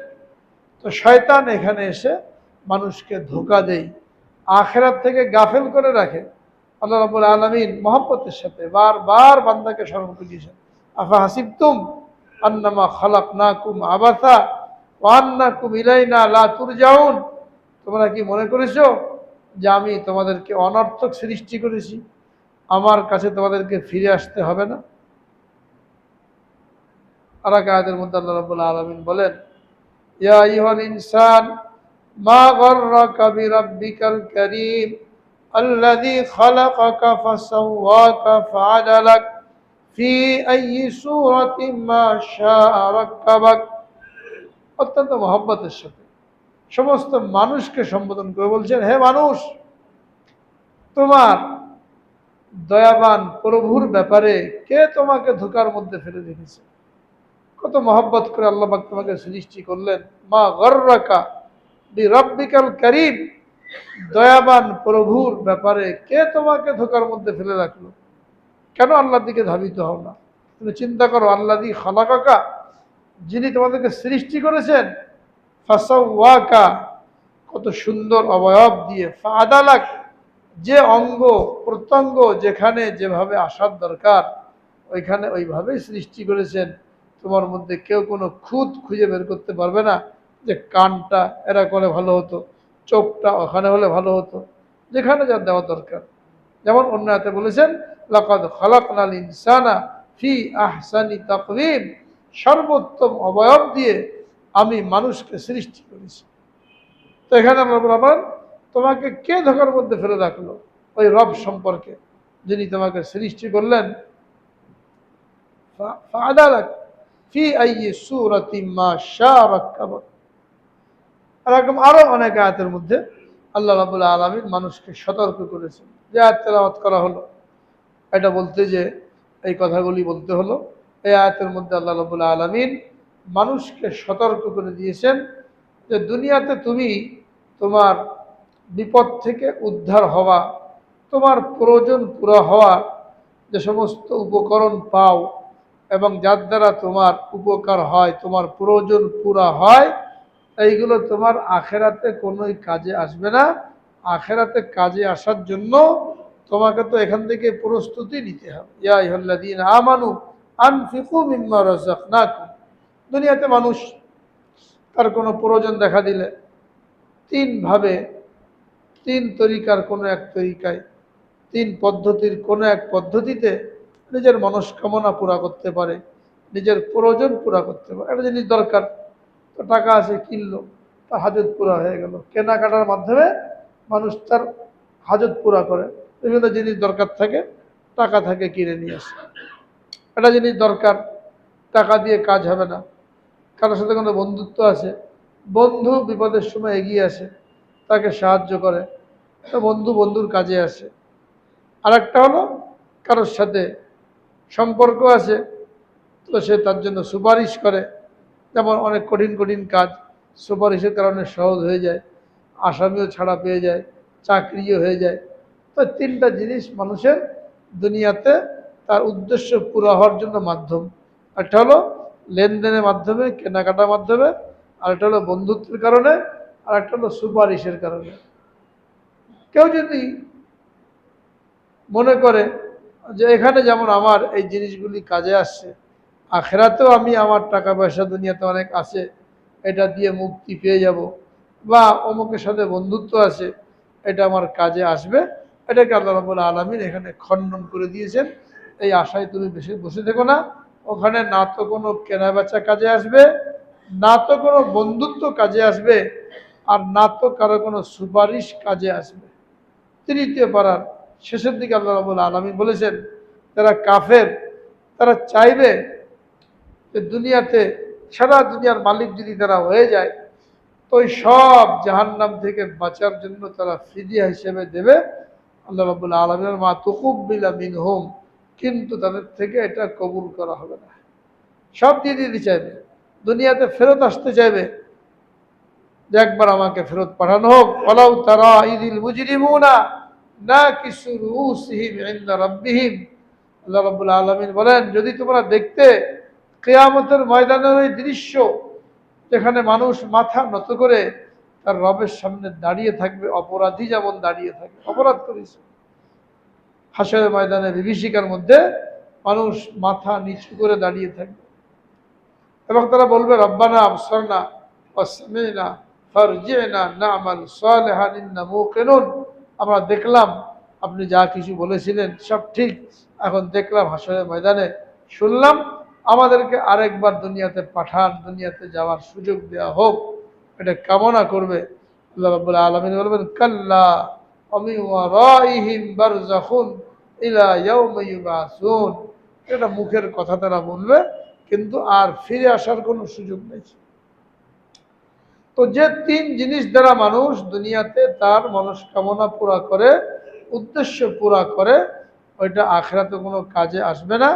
তো শয়তান এখানে এসে মানুষকে ধোঁকা দেয়, আখিরাত থেকে গাফেল করে রাখে। আল্লাহ রাব্বুল আলামিন মহব্বতের সাথে বারবার বান্দাকে স্মরণ করিয়েছেন, আফা হাসিবতুম আন্নামা খালাকনাকুম আবাসা ওয়া আন্নাকুম ইলাইনা লা তুরজাউন। তোমরা কি মনে করেছো যে আমি তোমাদেরকে অনর্থক সৃষ্টি করেছি, আমার কাছে তোমাদেরকে ফিরে আসতে হবে না? আর এক আয়াতের মধ্যে আল্লাহ রাব্বুল আলামিন বলেন, ইয়া আইয়ুহাল ইনসান মা গাররাকা বিরাব্বিকাল কারীম আল্লাযী খালাকাকা ফাসাওয়াকা ফাআদালাক ফি আইয়ি সূরাতিন মা শাআ রাক্কাবাক। অত্যন্ত মহব্বতের সাথে সমস্ত মানুষকে সম্বোধন করে বলছেন, হে মানুষ, তোমার দয়াবান প্রভুর ব্যাপারে কে তোমাকে ধোঁকার মধ্যে ফেলে রেখেছে? কত মহব্বত করে আল্লাহ পাক তোমাকে সৃষ্টি করলেন। মা গররাকা বিরাব্বিকাল কারীম, দয়াবান প্রভুর ব্যাপারে কে তোমাকে ধোঁকার মধ্যে ফেলে রাখলো? কেন আল্লাহর দিকে ধাবিত হও না? তুমি চিন্তা করো, আল্লাযী খালাকাকা, যিনি তোমাদেরকে সৃষ্টি করেছেন, ফাসাওয়াকা, কত সুন্দর অবয়ব দিয়ে, ফাআদালাক, যে অঙ্গ প্রত্যঙ্গ যেখানে যেভাবে আসার দরকার ওইখানে ওইভাবেই সৃষ্টি করেছেন। তোমার মধ্যে কেউ কোনো খুঁত খুঁজে বের করতে পারবে না যে কানটা এরা করে ভালো হতো, চোখটা ওখানে হলে ভালো হতো, যেখানে যা দেওয়া দরকার। যেমন অন্য আয়াতে বলেছেন, লাকাদ খালাকনাল ইনসানা ফি আহসানি তাকওয়িম, সর্বোত্তম অবয়ব দিয়ে আমি মানুষকে সৃষ্টি করেছি। তো এখানে আল্লাহ বলেন, তোমাকে কে ধোঁকার মধ্যে ফেলে রাখলো? ওই রব সম্পর্কে যিনি তোমাকে সৃষ্টি করলেন। ফাআদালাক ফি আইয়ি সূরাতিন মা শাআ রাক্কাবাক। এরকম আরো অনেক আয়াতের মধ্যে আল্লাহ রাব্বুল আলামিন মানুষকে সতর্ক করেছেন। যে আয়াত তেলাওয়াত করা হলো, এটা বলতে যে এই কথাগুলি বলতে হলো, এই আয়াতের মধ্যে আল্লাহ রাব্বুল আলামিন মানুষকে সতর্ক করে দিয়েছেন যে দুনিয়াতে তুমি তোমার বিপদ থেকে উদ্ধার হওয়া, তোমার প্রয়োজন পুরা হওয়া, যে সমস্ত উপকরণ পাও এবং যার দ্বারা তোমার উপকার হয়, তোমার প্রয়োজন পুরা হয়, এইগুলো তোমার আখেরাতে কোনোই কাজে আসবে না। আখেরাতে কাজে আসার জন্য তোমাকে তো এখান থেকে প্রস্তুতি নিতে হবে। ইয়া আইয়ুহাল্লাযীনা আমানু আনফিকু মিম্মা রাযাকনাকুম। দুনিয়াতে মানুষ তার কোনো প্রয়োজন দেখা দিলে তিনভাবে, তিন তরিকার কোনো এক তরিকায়, তিন পদ্ধতির কোনো এক পদ্ধতিতে নিজের মনস্কামনা পুরা করতে পারে, নিজের প্রয়োজন পুরা করতে পারে। একটা জিনিস দরকার, তো টাকা আছে কিনলো, তার হাজত পুরা হয়ে গেল। কেনাকাটার মাধ্যমে মানুষ তার হাজত পুরা করে। বিভিন্ন জিনিস দরকার থাকে, টাকা থাকে কিনে নিয়ে আসে। একটা জিনিস দরকার, টাকা দিয়ে কাজ হবে না, কারোর সাথে কোনো বন্ধুত্ব আছে, বন্ধু বিপদের সময় এগিয়ে আসে, তাকে সাহায্য করে, তো বন্ধু বন্ধুর কাজে আসে। আর একটা হলো কারোর সাথে সম্পর্ক আছে, তো সে তার জন্য সুপারিশ করে। যেমন অনেক কঠিন কঠিন কাজ সুপারিশের কারণে সহজ হয়ে যায়, আসামিও ছাড়া পেয়ে যায়, চাকরিও হয়ে যায়। তো তিনটা জিনিস মানুষের দুনিয়াতে তার উদ্দেশ্য পুরো হওয়ার জন্য মাধ্যম। একটা হলো লেনদেনের মাধ্যমে, কেনাকাটার মাধ্যমে, আর একটা হলো বন্ধুত্বের কারণে, আর একটা হলো সুপারিশের কারণে। কেউ যদি মনে করে যে এখানে যেমন আমার এই জিনিসগুলি কাজে আসছে, আখেরাতেও আমি আমার টাকা পয়সা দুনিয়াতে অনেক আছে, এটা দিয়ে মুক্তি পেয়ে যাব, বা অমুকের সাথে বন্ধুত্ব আছে, এটা আমার কাজে আসবে, এটাকে আল্লাহ রাব্বুল আলামিন এখানে খণ্ডন করে দিয়েছেন। এই আশায় তুমি বেশি বসে থেকো না। ওখানে না তো কোনো কেনাবেচা কাজে আসবে, না তো কোনো বন্ধুত্ব কাজে আসবে, আর না তো কারো কোনো সুপারিশ কাজে আসবে। তৃতীয় পারার শেষের দিকে আল্লাহ রাব্বুল আলামিন বলেছেন, যারা কাফের তারা চাইবে যে দুনিয়াতে সারা দুনিয়ার মালিক যদি তারা হয়ে যায়, তো ওই সব জাহান্নাম থেকে বাঁচার জন্য তারা ফিদিয়া হিসেবে দেবে। আল্লাহ রাব্বুল আলামিনের মা তুকুব্বিলা মিনহুম, কিন্তু তাদের থেকে এটা কবুল করা হবে না। সব দিয়ে দিতে চাইবে, দুনিয়াতে ফেরত আসতে চাইবে, যে একবার আমাকে ফেরত পাঠানো হোক। ওয়ালাউ তারা ইযিল মুজরিমুনা নাকিসু রুউসিহিম ইনদা রাব্বিহিম। আল্লাহ রাব্বুল আলামিন বলেন, যদি তোমরা দেখতে কিয়ামতের ময়দানের ওই দৃশ্য যেখানে মানুষ মাথা নত করে তার রবের সামনে দাঁড়িয়ে থাকবে, অপরাধী যেমন দাঁড়িয়ে থাকে, অপরাধ করেছে। হাসরের ময়দানে বিভীষিকার মধ্যে মানুষ মাথা নিচু করে দাঁড়িয়ে থাকবে এবং তারা বলবে, রব্বানা আবসারনা ওয়া সামি'না ফারজি'না না'মাল সালিহান ইন্না মুকিনুন। আমরা দেখলাম আপনি যা কিছু বলেছিলেন সব ঠিক, এখন দেখলাম হাসরের ময়দানে, শুনলাম, আমাদেরকে আরেকবার দুনিয়াতে পাঠান, দুনিয়াতে যাওয়ার সুযোগ দেওয়া হোক, এটা কামনা করবে। আল্লাহ রাব্বুল আলামিন বলবেন, কাল্লা ওয়া মিন ওয়ারাইহিম বারযাখুন ইলা ইয়াউমি ইউবআসুন। এটা মুখের কথা তারা বলবে, কিন্তু আর ফিরে আসার কোনো সুযোগ নেই। তো যে তিন জিনিস দ্বারা মানুষ দুনিয়াতে তার মনস্কামনা পুরা করে, উদ্দেশ্য পুরা করে, ওইটা আখিরাতে কোনো কাজে আসবে না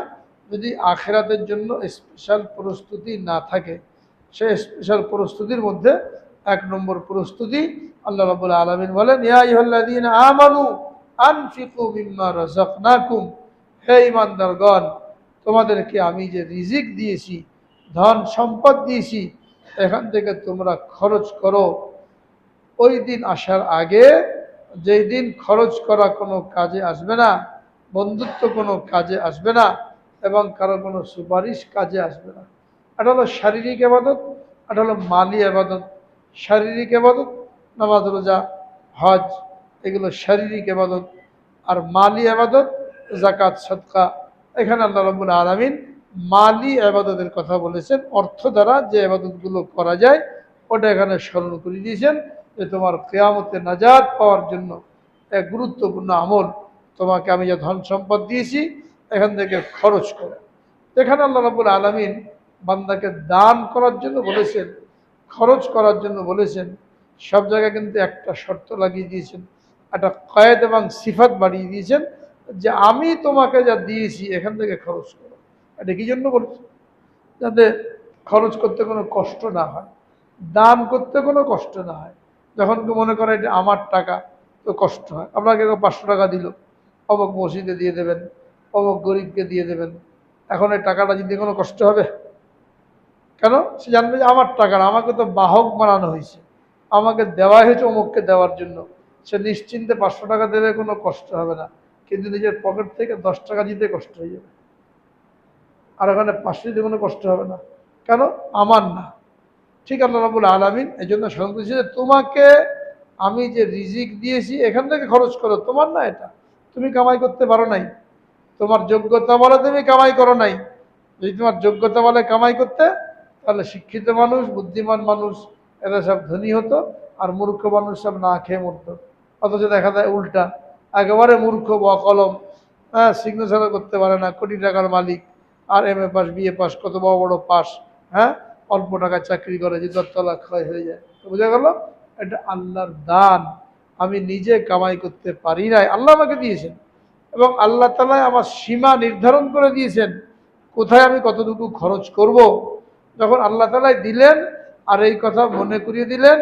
যদি আখিরাতের জন্য স্পেশাল প্রস্তুতি না থাকে। সেই স্পেশাল প্রস্তুতির মধ্যে এক নম্বর প্রস্তুতি, আল্লাহ রাব্বুল আলামিন বলেন, ইয়া আইয়ুহাল্লাযীনা আমানু আনফিকু মিম্মা রাযাকনাকুম। হে ঈমানদারগণ, তোমাদেরকে আমি যে রিজিক দিয়েছি, ধন সম্পদ দিয়েছি, এখান থেকে তোমরা খরচ করো। ওই দিন আসার আগে, যেই দিন খরচ করা কোনো কাজে আসবে না, বন্ধুত্ব কোনো কাজে আসবে না, এবং কারো কোনো সুপারিশ কাজে আসবে না। এটা হলো শারীরিক ইবাদত, এটা হলো মালি ইবাদত। শারীরিক ইবাদত নামাজ, রোজা, হজ, এগুলো শারীরিক ইবাদত। আর মালি ইবাদত যাকাত, সাদকা। এখানে আল্লাহ রাব্বুল আলামিন মালি ইবাদতের কথা বলেছেন, অর্থ দ্বারা যে ইবাদতগুলো করা যায় ওটা এখানে স্মরণ করে দিয়েছেন, যে তোমার কিয়ামতে নাজাত পাওয়ার জন্য এক গুরুত্বপূর্ণ আমল। তোমাকে আমি যে ধন সম্পদ দিয়েছি এখান থেকে খরচ করো। এখানে আল্লাহ রাব্বুল আলামিন বান্দাকে দান করার জন্য বলেছেন, খরচ করার জন্য বলেছেন। সব জায়গায় কিন্তু একটা শর্ত লাগিয়ে দিয়েছেন, একটা কয়েদ এবং সিফাত বাড়িয়ে দিয়েছেন, যে আমি তোমাকে যা দিয়েছি এখান থেকে খরচ করো। এটা কি জন্য বলছি? যাতে খরচ করতে কোনো কষ্ট না হয়, দান করতে কোনো কষ্ট না হয়। যখন কেউ মনে করে এটা আমার টাকা, তো কষ্ট হয়। আপনাকে কেউ 500 টাকা দিল, অমুক মসজিদে দিয়ে দেবেন, অমুক গরিবকে দিয়ে দেবেন, এখন এই টাকাটা দিতে কোনো কষ্ট হবে? কেন? সে জানবে যে আমার টাকা, আমাকে তো বাহক বানানো হয়েছে, আমাকে দেওয়া হয়েছে অমুককে দেওয়ার জন্য। সে নিশ্চিন্তে 500 টাকা দেবে, কোনো কষ্ট হবে না। কিন্তু নিজের পকেট থেকে 10 টাকা দিতে কষ্ট হয়ে যাবে। আর ওখানে 500 দিতে কোনো কষ্ট হবে না। কেন? আমার না। ঠিক আল্লাহ রাব্বুল আলামিন এই জন্য স্মরণ করেছে যে তোমাকে আমি যে রিজিক দিয়েছি এখান থেকে খরচ করো, তোমার না এটা। তুমি কামাই করতে পারো নাই, তোমার যোগ্যতা বলে তুমি কামাই করো নাই। যদি তোমার যোগ্যতা বলে কামাই করতে, তাহলে শিক্ষিত মানুষ, বুদ্ধিমান মানুষ এরা সব ধনী হতো, আর মূর্খ মানুষ সব না খেয়ে মরত। অথচ দেখা যায় উল্টা, একেবারে মূর্খ, বকলম, হ্যাঁ, সিগনেচারও করতে পারে না, কোটি টাকার মালিক, আর এম এ পাস, বিএ পাস, কত বড় বড় পাস, হ্যাঁ, অল্প টাকায় চাকরি করে, যে দরতলা ক্ষয় হয়ে যায়। তো বোঝা গেল এটা আল্লাহর দান। আমি নিজে কামাই করতে পারি নাই, আল্লাহ আমাকে দিয়েছেন, এবং আল্লাহ তাআলা আমার সীমা নির্ধারণ করে দিয়েছেন কোথায় আমি কতটুকু খরচ করব। যখন আল্লাহ তাআলা দিলেন আর এই কথা মনে করিয়ে দিলেন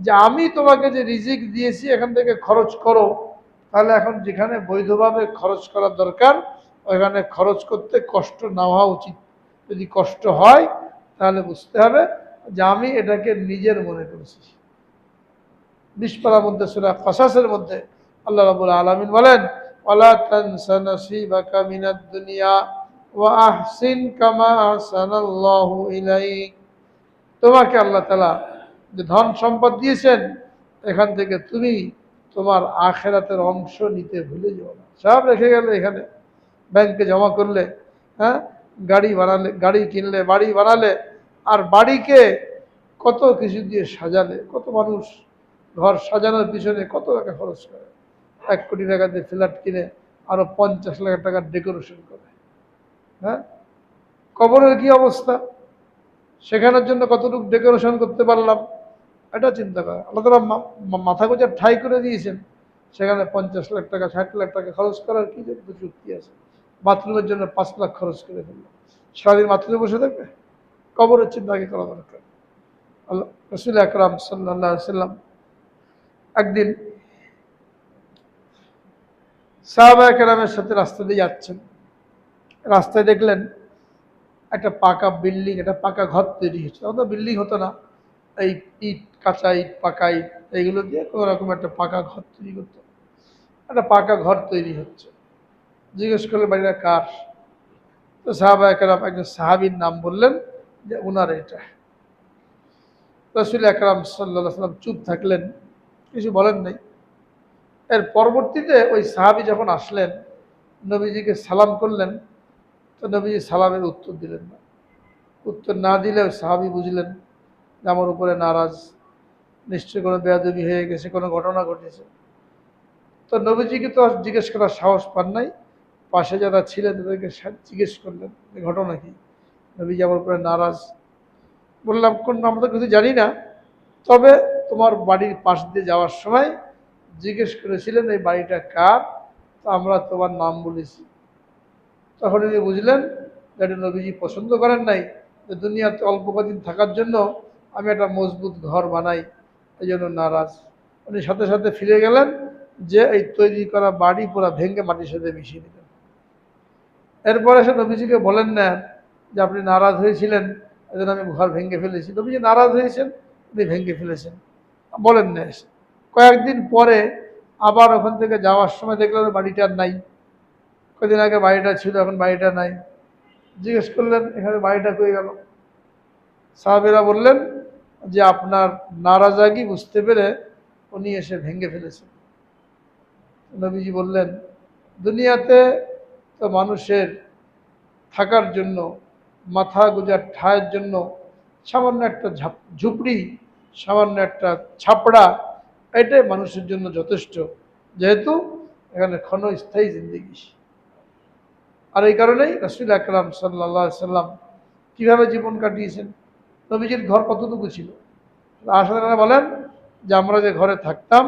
যে আমি তোমাকে যে রিজিক দিয়েছি এখান থেকে খরচ করো, তাহলে এখন যেখানে বৈধভাবে খরচ করার দরকার ওইখানে খরচ করতে কষ্ট না হওয়া উচিত। যদি কষ্ট হয় তাহলে বুঝতে হবে যে আমি এটাকে নিজের মনে করেছি। 20 পারার মধ্যে সূরা কাসাসের মধ্যে আল্লাহ রাব্বুল আলামিন বলেন, ওয়ালা তানসা নাসিবাকা মিনাদ দুনিয়া ওয়া আহসিন কামা আহসানাল্লাহু ইলাইক। তোমাকে আল্লাহ তাআলা যে ধন সম্পদ দিয়েছেন এখান থেকে তুমি তোমার আখিরাতের অংশ নিতে ভুলে যাও না। সব রেখে গেলে এখানে, ব্যাংকে জমা করলে, হ্যাঁ, গাড়ি বানালে, গাড়ি কিনলে, বাড়ি বানালে, আর বাড়িকে কত কিছু দিয়ে সাজালে। কত মানুষ ঘর সাজানোর পিছনে কত টাকা খরচ করে, 1 কোটি টাকা দিয়ে ফ্ল্যাট কিনে আরো 50 লাখ টাকার ডেকোরেশন করে। হ্যাঁ, কবরের কি অবস্থা, সেখানের জন্য কতটুকু ডেকোরেশন করতে পারলাম, এটা চিন্তা করা। আল্লাহ তাআলা মাথা গোঁজার ঠাঁই করে দিয়েছেন, সেখানে 50 লাখ টাকা, 60 লাখ টাকা খরচ করার কি যুক্তি আছে? বাথরুমের জন্য 5 লাখ খরচ করে ফেললো, সারাদিন বাথরুমে বসে থাকবে? কবরের চিন্তা আগে করা দরকার। আল্লাহ রাসূল আকরাম সাল্লাল্লাহু আলাইহি ওয়াসাল্লাম একদিন সাহাবায়ে কেরামের সাথে রাস্তা দিয়ে যাচ্ছেন, রাস্তায় দেখলেন একটা পাকা বিল্ডিং, একটা পাকা ঘর তৈরি হচ্ছে। তখন তো বিল্ডিং হতো না, এই ইট, কাঁচা ইট, পাকা ইট, এইগুলো দিয়ে কোনো রকম একটা পাকা ঘর তৈরি করতো। একটা পাকা ঘর তৈরি হচ্ছে। জিজ্ঞেস করলেন বাড়িটা কার? তো সাহাবায়ে কেরাম একজন সাহাবীর নাম বললেন যে উনার এটা। রাসূল আকরাম সাল্লাল্লাহু আলাইহি ওয়াসাল্লাম চুপ থাকলেন, কিছু বলেন নাই। এর পরবর্তীতে ওই সাহাবী যখন আসলেন, নবীজিকে সালাম করলেন, তো নবীজি সালামের উত্তর দিলেন না। উত্তর না দিলে ওই সাহাবী বুঝলেন যে আমার উপরে নারাজ, নিশ্চয়ই কোনো বেয়াদবি হয়ে গেছে, কোনো ঘটনা ঘটেছে। তো নবীজিকে তো আর জিজ্ঞেস করার সাহস পান নাই। পাশে যারা ছিলেন তাদেরকে জিজ্ঞেস করলেন যে ঘটনা কি, নবীজি আমার উপরে নারাজ। বললাম কোন, আমরা তো কিছু জানি না, তবে তোমার বাড়ির পাশ দিয়ে যাওয়ার সময় জিজ্ঞেস করেছিলেন এই বাড়িটা কার, তো আমরা তোমার নাম বলেছি। তখন উনি বুঝলেন যে এটা নবীজি পছন্দ করেন নাই, যে দুনিয়াতে অল্প কদিন থাকার জন্য আমি একটা মজবুত ঘর বানাই, এই জন্য নারাজ। উনি সাথে সাথে ফিরে গেলেন, যে এই তৈরি করা বাড়ি পুরা ভেঙে মাটির সাথে মিশিয়ে দিলেন। এরপরে সে নবীজিকে বলেন না যে আপনি নারাজ হয়েছিলেন এই জন্য আমি ঘর ভেঙে ফেলেছি। নবীজি নারাজ হয়েছেন, উনি ভেঙে ফেলেছেন, বলেন না। এসে কয়েকদিন পরে আবার ওখান থেকে যাওয়ার সময় দেখলেন বাড়িটা আর নাই। কদিন আগে বাড়িটা ছিল, এখন বাড়িটা নাই। জিজ্ঞেস করলেন এখানে বাড়িটা কই গেল? সাহাবীরা বললেন যে আপনার নারাজাগি বুঝতে পেরে উনি এসে ভেঙে ফেলেছেন। নবীজি বললেন দুনিয়াতে তো মানুষের থাকার জন্য, মাথা গোজার ঠায়ের জন্য সামান্য একটা ঝুপড়ি, সামান্য একটা ছাপড়া, এটাই মানুষের জন্য যথেষ্ট, যেহেতু এখানে ক্ষণস্থায়ী জিন্দেগি। আর এই কারণেই রাসূল আকরাম সাল্লাল্লাহু আলাইহি সাল্লাম কীভাবে জীবন কাটিয়েছেন। নবীজির ঘর কতটুকু ছিল? আসলে বলেন যে আমরা যে ঘরে থাকতাম,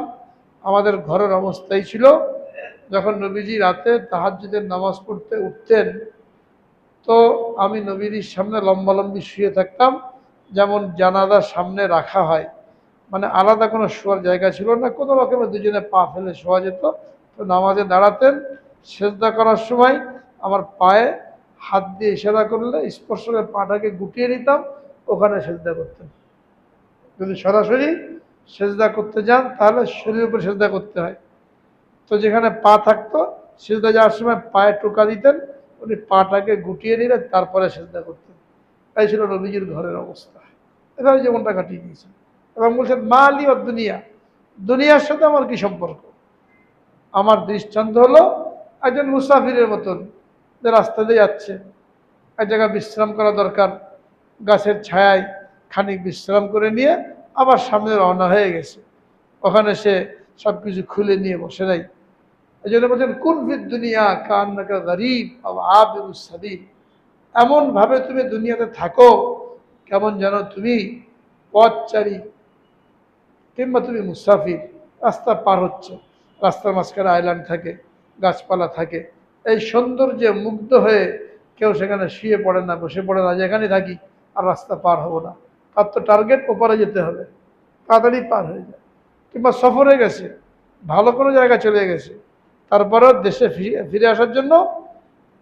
আমাদের ঘরের অবস্থাই ছিল, যখন নবীজি রাতে তাহাজ্জুদের নামাজ পড়তে উঠতেন, তো আমি নবীজির সামনে লম্বালম্বি শুয়ে থাকতাম, যেমন জানাজার সামনে রাখা হয়। মানে আলাদা কোনো শোয়ার জায়গা ছিল না, কোনো রকমের দুজনে পা ফেলে শোয়া যেত। তো নামাজে দাঁড়াতেন, সেজদা করার সময় আমার পায়ে হাত দিয়ে ইশারা করলে স্পর্শ করে পাটাকে গুটিয়ে নিতাম, ওখানে সেজদা করতেন। যদি সরাসরি সেজদা করতে যান তাহলে শরীরের উপর সেজদা করতে হয়। তো যেখানে পা থাকতো, সেজদা যাওয়ার সময় পায়ে টোকা দিতেন, উনি পাটাকে গুটিয়ে নিলেন, তারপরে সেজদা করতেন। তাই ছিল নবীজির ঘরের অবস্থা। এভাবে জীবনটা কাটিয়ে দিয়েছেন। এবং বলছেন মা আলী ও দুনিয়া, দুনিয়ার সাথে আমার কি সম্পর্ক? আমার দৃষ্টান্ত হলো একজন মুসাফিরের মতন, যে রাস্তা দিয়ে যাচ্ছে, এক জায়গায় বিশ্রাম করা দরকার, গাছের ছায়ায় খানিক বিশ্রাম করে নিয়ে আবার সামনে রওনা হয়ে গেছে। ওখানে সে সব কিছু খুলে নিয়ে বসে নাই। এই জন্য বলছেন কুন ফিদ দুনিয়া কান্নাকা গরীব আও আবিরুস সাবিল, এমনভাবে তুমি দুনিয়াতে থাকো কেমন যেন তুমি পথচারী কিংবা তুমি মুসাফির, রাস্তা পার হচ্ছে। রাস্তার মাঝখানে আইল্যান্ড থাকে, গাছপালা থাকে, এই সৌন্দর্যে মুগ্ধ হয়ে কেউ সেখানে শুয়ে পড়ে না, বসে পড়ে না, যেখানে থাকি আর রাস্তা পার হবো না, তার তো টার্গেট ওপারে যেতে হবে, তাড়াতাড়ি পার হয়ে যায়। কিংবা সফরে গেছে, ভালো কোনো জায়গায় চলে গেছে, তারপরেও দেশে ফিরে আসার জন্য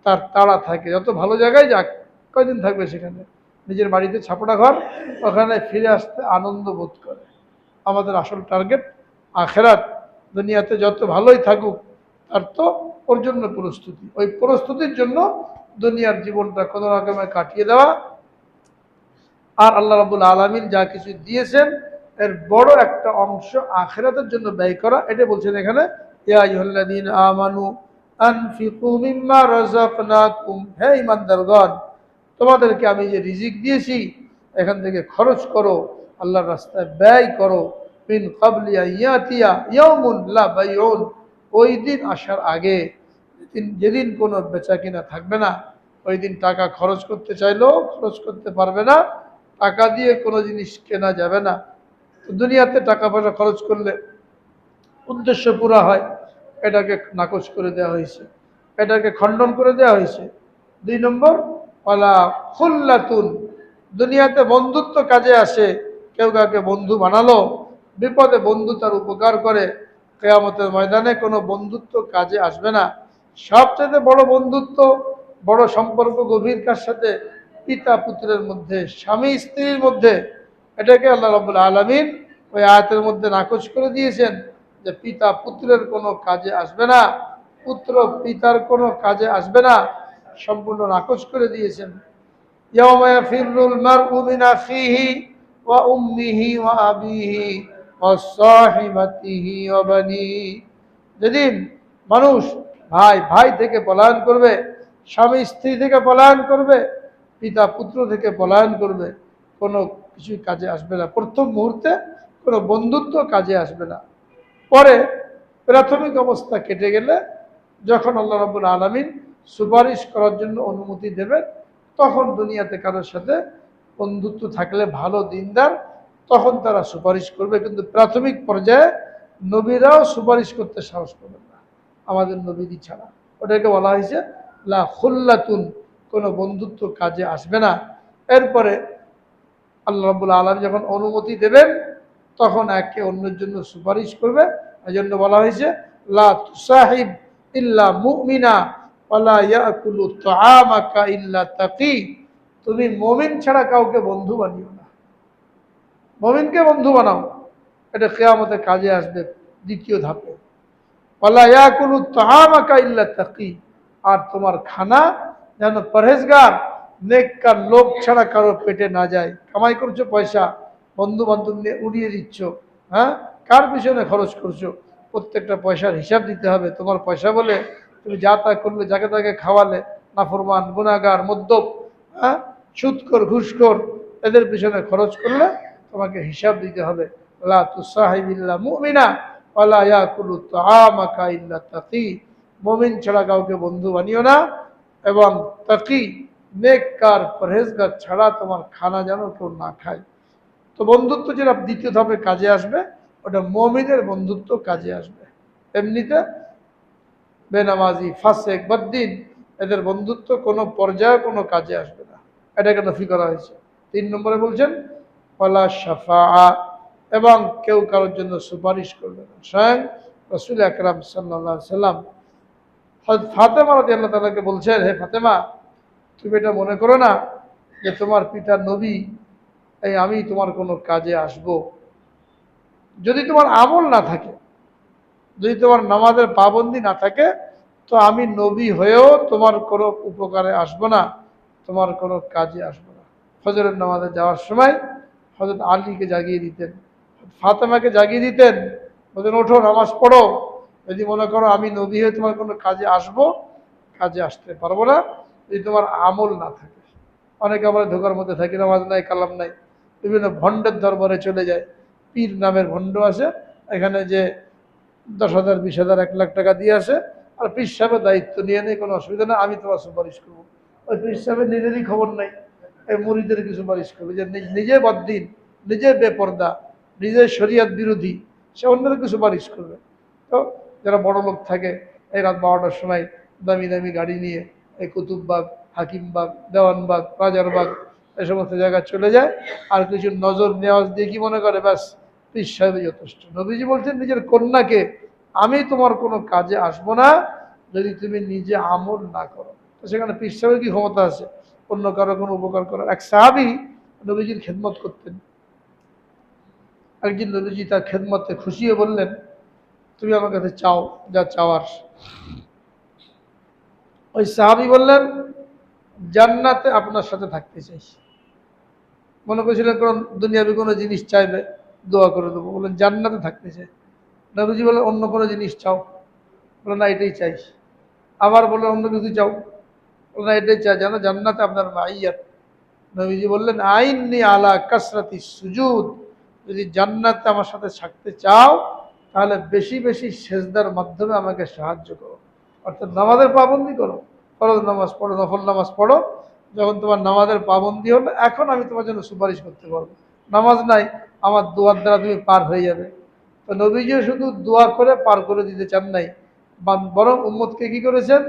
তার তাড়া থাকে, যত ভালো জায়গায় যাক, কয়দিন থাকবে সেখানে, নিজের বাড়িতে ছাপড়া ঘর, ওখানে ফিরে আসতে আনন্দ বোধ করে। আমাদের আসল টার্গেট আখেরাত। দুনিয়াতে যত ভালোই থাকুক, তার তো ওর জন্য প্রস্তুতি, ওই প্রস্তুতির জন্য দুনিয়ার জীবনটা কোনো রকমে কাটিয়ে দেওয়া। আর আল্লাহ রাব্বুল আলামিন যা কিছু দিয়েছেন এর বড় একটা অংশ আখিরাতের জন্য ব্যয় করা। এটা বলছেন এখানে ইয়া আইয়ুহাল্লাযীনা আমানু আনফিকু মিম্মা রাযাকনাকুম, হে ঈমানদারগণ, তোমাদেরকে আমি যে রিজিক দিয়েছি এখান থেকে খরচ করো, আল্লাহর রাস্তায় ব্যয় করো। মিন ক্বাবলি আইয়াতিয়া ইয়াউমুন লা বাইউন, ওই দিন আসার আগে, যেদিন কোনো বেচা কিনা থাকবে না, ওই দিন টাকা খরচ করতে চাইলেও খরচ করতে পারবে না, টাকা দিয়ে কোনো জিনিস কেনা যাবে না। দুনিয়াতে টাকা পয়সা খরচ করলে উদ্দেশ্য পুরা হয়, এটাকে নাকচ করে দেওয়া হয়েছে, এটাকে খণ্ডন করে দেওয়া হয়েছে। 2 নম্বর ওয়ালা খুল্লাতুন, দুনিয়াতে বন্ধুত্ব কাজে আসে, কেউ কাউকে বন্ধু বানালো, বিপদে বন্ধু তার উপকার করে, কিয়ামতের ময়দানে কোনো বন্ধুত্ব কাজে আসবে না। সবচেয়ে বড় বন্ধুত্ব, বড় সম্পর্ক গভীর কার সাথে? পিতা পুত্রের মধ্যে, স্বামী স্ত্রীর মধ্যে। এটাকে আল্লাহ রাব্বুল আলামিন ওই আয়াতের মধ্যে নাকচ করে দিয়েছেন যে পিতা পুত্রের কোনো কাজে আসবে না, পুত্র পিতার কোনো কাজে আসবে না, সম্পূর্ণ নাকচ করে দিয়েছেন। ইয়াওমা ইয়াফিরুল মারউ মিন আখিহি ওয়া উম্মিহি ওয়া আবিহি ওয়া সাহিবাতিহি ওয়া বানিহি। যেদিন মানুষ ভাই ভাই থেকে পলায়ন করবে, স্বামী স্ত্রী থেকে পলায়ন করবে, পিতা পুত্র থেকে পলায়ন করবে, কোনো কিছুই কাজে আসবে না। প্রথম মুহূর্তে কোনো বন্ধুত্ব কাজে আসবে না। পরে প্রাথমিক অবস্থা কেটে গেলে যখন আল্লাহ রাব্বুল আলামিন সুপারিশ করার জন্য অনুমতি দেবেন, তখন দুনিয়াতে কারোর সাথে বন্ধুত্ব থাকলে ভালো দিনদার, তখন তারা সুপারিশ করবে। কিন্তু প্রাথমিক পর্যায়ে নবীরাও সুপারিশ করতে সাহস করবেন না আমাদের নবীদি ছাড়া। ওটাকে বলা হয়েছে লা খুল্লাতুন, কোনো বন্ধুত্ব কাজে আসবে না। এরপরে আল্লাহ রাব্বুল আলামিন যখন অনুমতি দেবেন তখন একে অন্যের জন্য সুপারিশ করবে। এই জন্য বলা হয়েছে লা তুসাহিব ইল্লা মুমিনা ওয়ালা ইয়াকুলু তাআমাকা ইল্লা তাকি। তুমি মুমিন ছাড়া কাউকে বন্ধু বানিও না, মুমিনকে বন্ধু বানাও। এটা কিয়ামতে কাজে আসবে দ্বিতীয় ধাপে। ওয়ালা ইয়াকুলু তাআমাকা ইল্লা তাকি, আর তোমার খানা যেন পরহেজগার নেককার লোক ছাড়া কারো পেটে না যায়। কামাই করছো পয়সা, বন্ধু বান্ধব নিয়ে উড়িয়ে দিচ্ছ, হ্যাঁ, কার পিছনে খরচ করছো? প্রত্যেকটা পয়সার হিসাব দিতে হবে। তোমার পয়সা বলে তুমি যা তা করলে, যাকে তাকে খাওয়ালে, নাফরমান, গুনাহগার, মদ্যপ, হ্যাঁ, সুদখোর, ঘুষখোর, এদের পিছনে খরচ করলে তোমাকে হিসাব দিতে হবে। লা তুসাহিব ইল্লা মুমিনা ওয়ালা ইয়াকুলু তাআমাকা ইল্লা তাকি। মুমিন ছাড়া কাউকে বন্ধু বানিও না, এবং তাকি নেককার পরহেজগার ছাড়া তোমার খানা যেন কেউ না খায়। তো বন্ধুত্ব যেটা দ্বিতীয় ধাপে কাজে আসবে, ওটা মুমিনের বন্ধুত্ব কাজে আসবে। এমনিতে বেনামাজি, ফাসেক, বদ্দিন, এদের বন্ধুত্ব কোনো পর্যায়ে কোনো কাজে আসবে না। এটাকে নফি করা হয়েছে। 3 নম্বরে বলছেন ওয়ালা শাফাআ, এবং কেউ কারোর জন্য সুপারিশ করবে না। স্বয়ং রাসূল আকরাম সাল্লাল্লাহু আলাইহি সাল্লাম হযরত ফাতেমা রাদিয়াল্লাহু তাআলাকে বলছেন, হে ফাতেমা, তুমি এটা মনে করো না যে তোমার পিতা নবী, এই আমি তোমার কোনো কাজে আসব। যদি তোমার আমল না থাকে, যদি তোমার নামাজের পাবন্দি না থাকে, তো আমি নবী হয়েও তোমার কোনো উপকারে আসবো না, তোমার কোনো কাজে আসবো না। ফজরের নামাজে যাওয়ার সময় হযরত আলীকে জাগিয়ে দিতেন, ফাতেমাকে জাগিয়ে দিতেন, বলতেন ওঠো, নামাজ পড়ো। যদি মনে করো আমি নবী হয়ে তোমার কোনো কাজে আসবো, কাজে আসতে পারবো না যদি তোমার আমল না থাকে। অনেকে আমরা ধোকার মধ্যে থাকি, নামাজ নাই, কালাম নাই, বিভিন্ন ভণ্ডের দরবারে চলে যায়। পীর নামের ভণ্ড আছে, এখানে যে 10,000, 20,000, 1 লাখ টাকা দিয়ে আসে, আর পীর সাহেবের দায়িত্ব নিয়ে নেই, কোনো অসুবিধা নেই, আমি তোমার সুপারিশ করবো। ওই পীর সাহেবের নিজেরই খবর নাই, এই মুরিদের কি সুপারিশ করবে? যে নিজে বদ্দিন, নিজে বেপর্দা, নিজে শরিয়ত বিরোধী, সে অন্যদেরকে সুপারিশ করবে। তো যারা বড় লোক থাকে, এই রাত 12টার সময় দামি দামি গাড়ি নিয়ে এই কুতুববাগ, হাকিমবাগ, দেওয়ানবাগ, রাজারবাগ, এই সমস্ত জায়গায় চলে যায়, আর কিছু নজর নেওয়াজ দিয়ে কি মনে করে ব্যাস পীর সাহেবই যথেষ্ট। নবীজি বলছেন নিজের কন্যাকে, আমি তোমার কোনো কাজে আসবো না যদি তুমি নিজে আমল না করো। তো সেখানে পীর সাহেবের কি ক্ষমতা আছে অন্য কারো কোনো উপকার করার? এক সাহাবী নবীজির খেদমত করতেন। একদিন নবীজি তার খেদমতে খুশি হয়ে বললেন, তুমি আমার কাছে চাও যা চাওয়ার। ওই সাহাবী বললেন, জান্নাতে আপনার সাথে থাকতে চাই। মনে করছিলেন কোন দুনিয়াবি কোনো জিনিস চাইবে, দোয়া করে দেবো। বললেন জান্নাতে থাকতে চাই। নবীজি বললেন অন্য কোনো জিনিস চাও? বলে না, এটাই চাই। আবার বললেন অন্য কিছু চাও? বলে না, এটাই চাই, যেন জান্নাতে আপনার মাইয়াত। নবীজি বললেন আইননি আলা কাসরাতি সুজুদ, যদি জান্নাতে আমার সাথে থাকতে চাও তাহলে বেশি বেশি সেজদার মাধ্যমে আমাকে সাহায্য করো, অর্থাৎ নামাজের পাবন্দি করো, ফরজ নামাজ পড়ো, নফল নামাজ পড়ো। যখন তোমার নামাজের পাবন্দি হলো, এখন আমি তোমার জন্য সুপারিশ করতে পারবো। নামাজ নাই, আমার দোয়ার দ্বারা তুমি পার হয়ে যাবে। তো নবীজিও শুধু দোয়া করে পার করে দিতে চান নাই, বরং উম্মতকে কি করেছেন?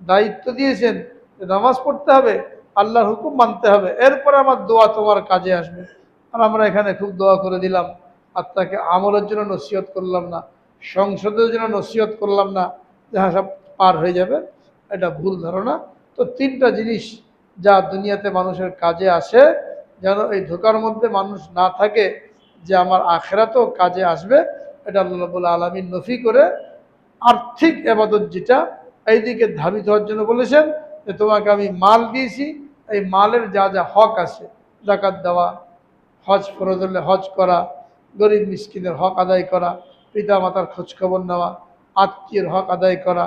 দায়িত্ব দিয়েছেন যে নামাজ পড়তে হবে, আল্লাহর হুকুম মানতে হবে, এরপরে আমার দোয়া তোমার কাজে আসবে। আর আমরা এখানে খুব দোয়া করে দিলাম আর তাকে আমলের জন্য নসিহত করলাম না, সংসদের জন্য নসিহত করলাম না যে হ্যাঁ সব পার হয়ে যাবে, এটা ভুল ধারণা। তো তিনটা জিনিস যা দুনিয়াতে মানুষের কাজে আসে, যেন এই ধোকার মধ্যে মানুষ না থাকে যে আমার আখেরাতেও কাজে আসবে, এটা আল্লাহ রাব্বুল আলামিন নফি করে আর্থিক এবাদত যেটা এইদিকে ধাবিত হওয়ার জন্য বলেছেন যে তোমাকে আমি মাল দিয়েছি, এই মালের যা যা হক আছে, যাকাত দেওয়া, হজ ফরজ হলে হজ করা, গরিব মিসকিনের হক আদায় করা, পিতা মাতার খোঁজখবর নেওয়া, আত্মীয়ের হক আদায় করা,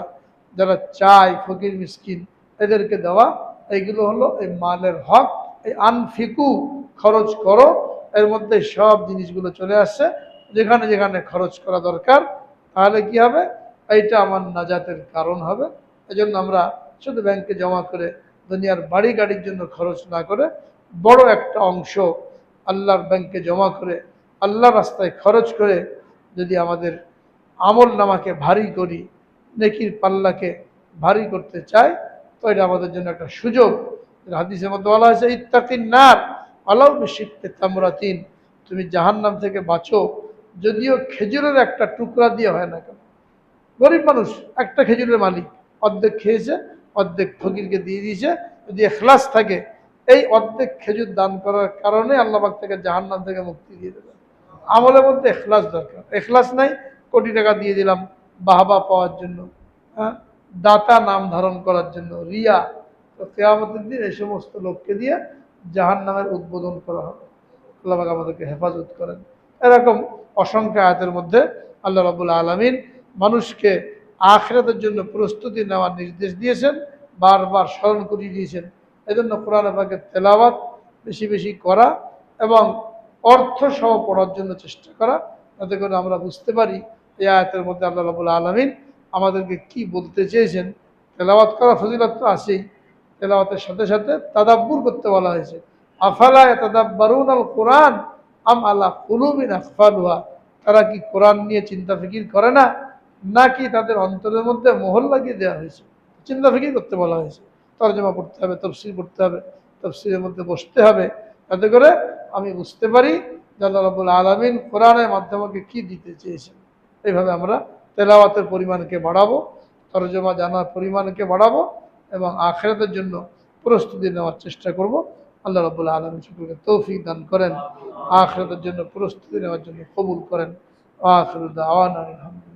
যারা চায় ফকির মিসকিন এদেরকে দেওয়া, এইগুলো হলো এই মালের হক। এই আনফিকু খরচ করো, এর মধ্যে সব জিনিসগুলো চলে আসছে। যেখানে যেখানে খরচ করা দরকার, তাহলে কি হবে, এইটা আমার নাজাতের কারণ হবে। এজন্য আমরা শুধু ব্যাংকে জমা করে দুনিয়ার বাড়ি গাড়ির জন্য খরচ না করে বড় একটা অংশ আল্লাহর ব্যাংকে জমা করে আল্লাহর রাস্তায় খরচ করে যদি আমাদের আমল নামাকে ভারী করি, নেকির পাল্লাকে ভারী করতে চাই, তো এটা আমাদের জন্য একটা সুযোগ। হাদিসের মধ্যে বলা হয়েছে ইত্তাকিন নার আলাউ বিশিক্কি তামরাতিন, তুমি জাহান্নাম থেকে বাঁচো যদিও খেজুরের একটা টুকরা দিয়ে হয় না কেন। গরিব মানুষ একটা খেজুরের মালিক, অর্ধেক খেয়েছে, অর্ধেক ফকিরকে দিয়ে দিয়েছে, যদি এখলাস থাকে এই অর্ধেক খেজুর দান করার কারণে আল্লাহ পাক থেকে জাহান্নাম থেকে মুক্তি দিয়ে দেবে। আমলের মধ্যে এখলাস দরকার। এখলাস নাই, কোটি টাকা দিয়ে দিলাম বাহবা পাওয়ার জন্য, হ্যাঁ, দাতা নাম ধারণ করার জন্য, রিয়া, তো কিয়ামতের দিন এই সমস্ত লোককে দিয়ে জাহান্নামের উদ্বোধন করা হবে। আল্লাহ পাক আমাদেরকে হেফাজত করেন। এরকম অসংখ্য আয়াতের মধ্যে আল্লাহ রাব্বুল আলামিন মানুষকে আখিরাতের জন্য প্রস্তুতি নেওয়ার নির্দেশ দিয়েছেন, বারবার স্মরণ করিয়ে দিয়েছেন। এজন্য কোরআন পাকের তেলাওয়াত বেশি বেশি করা এবং অর্থ সহ পড়ার জন্য চেষ্টা করা, যাতে করে আমরা বুঝতে পারি এই আয়াতের মধ্যে আল্লাহ রাব্বুল আলামিন আমাদেরকে কি বলতে চেয়েছেন। তেলাওয়াত করা ফজিলত তো আছেই, তেলাওয়াতের সাথে সাথে তাদাব্বুর করতে বলা হয়েছে। আফালা ইয়াতাদাব্বারুনাল কুরআন আম আলা কুলুবিন আকফালুহা, তারা কি কোরআন নিয়ে চিন্তা ফিকির করে না, নাকি তাদের অন্তরের মধ্যে মোহর লাগিয়ে দেওয়া হয়েছে? চিন্তা ফিকির করতে বলা হয়েছে, তরজমা পড়তে হবে, তফসির পড়তে হবে, তফসিরের মধ্যে বসতে হবে, যাতে করে আমি বুঝতে পারি যে আল্লাহ রাব্বুল আলামিন কোরআনের মাধ্যমে কি দিতে চেয়েছেন। এইভাবে আমরা তেলাওয়াতের পরিমাণকে বাড়াবো, তরজমা জানার পরিমাণকে বাড়াবো এবং আখিরাতের জন্য প্রস্তুতি নেওয়ার চেষ্টা করব। আল্লাহ রাব্বুল আলামিন সকলকে তৌফিক দান করেন, আখিরাতের জন্য প্রস্তুতি নেওয়ার জন্য কবুল করেন। আখিরু দাওয়ানা আলহামদুলিল্লাহ।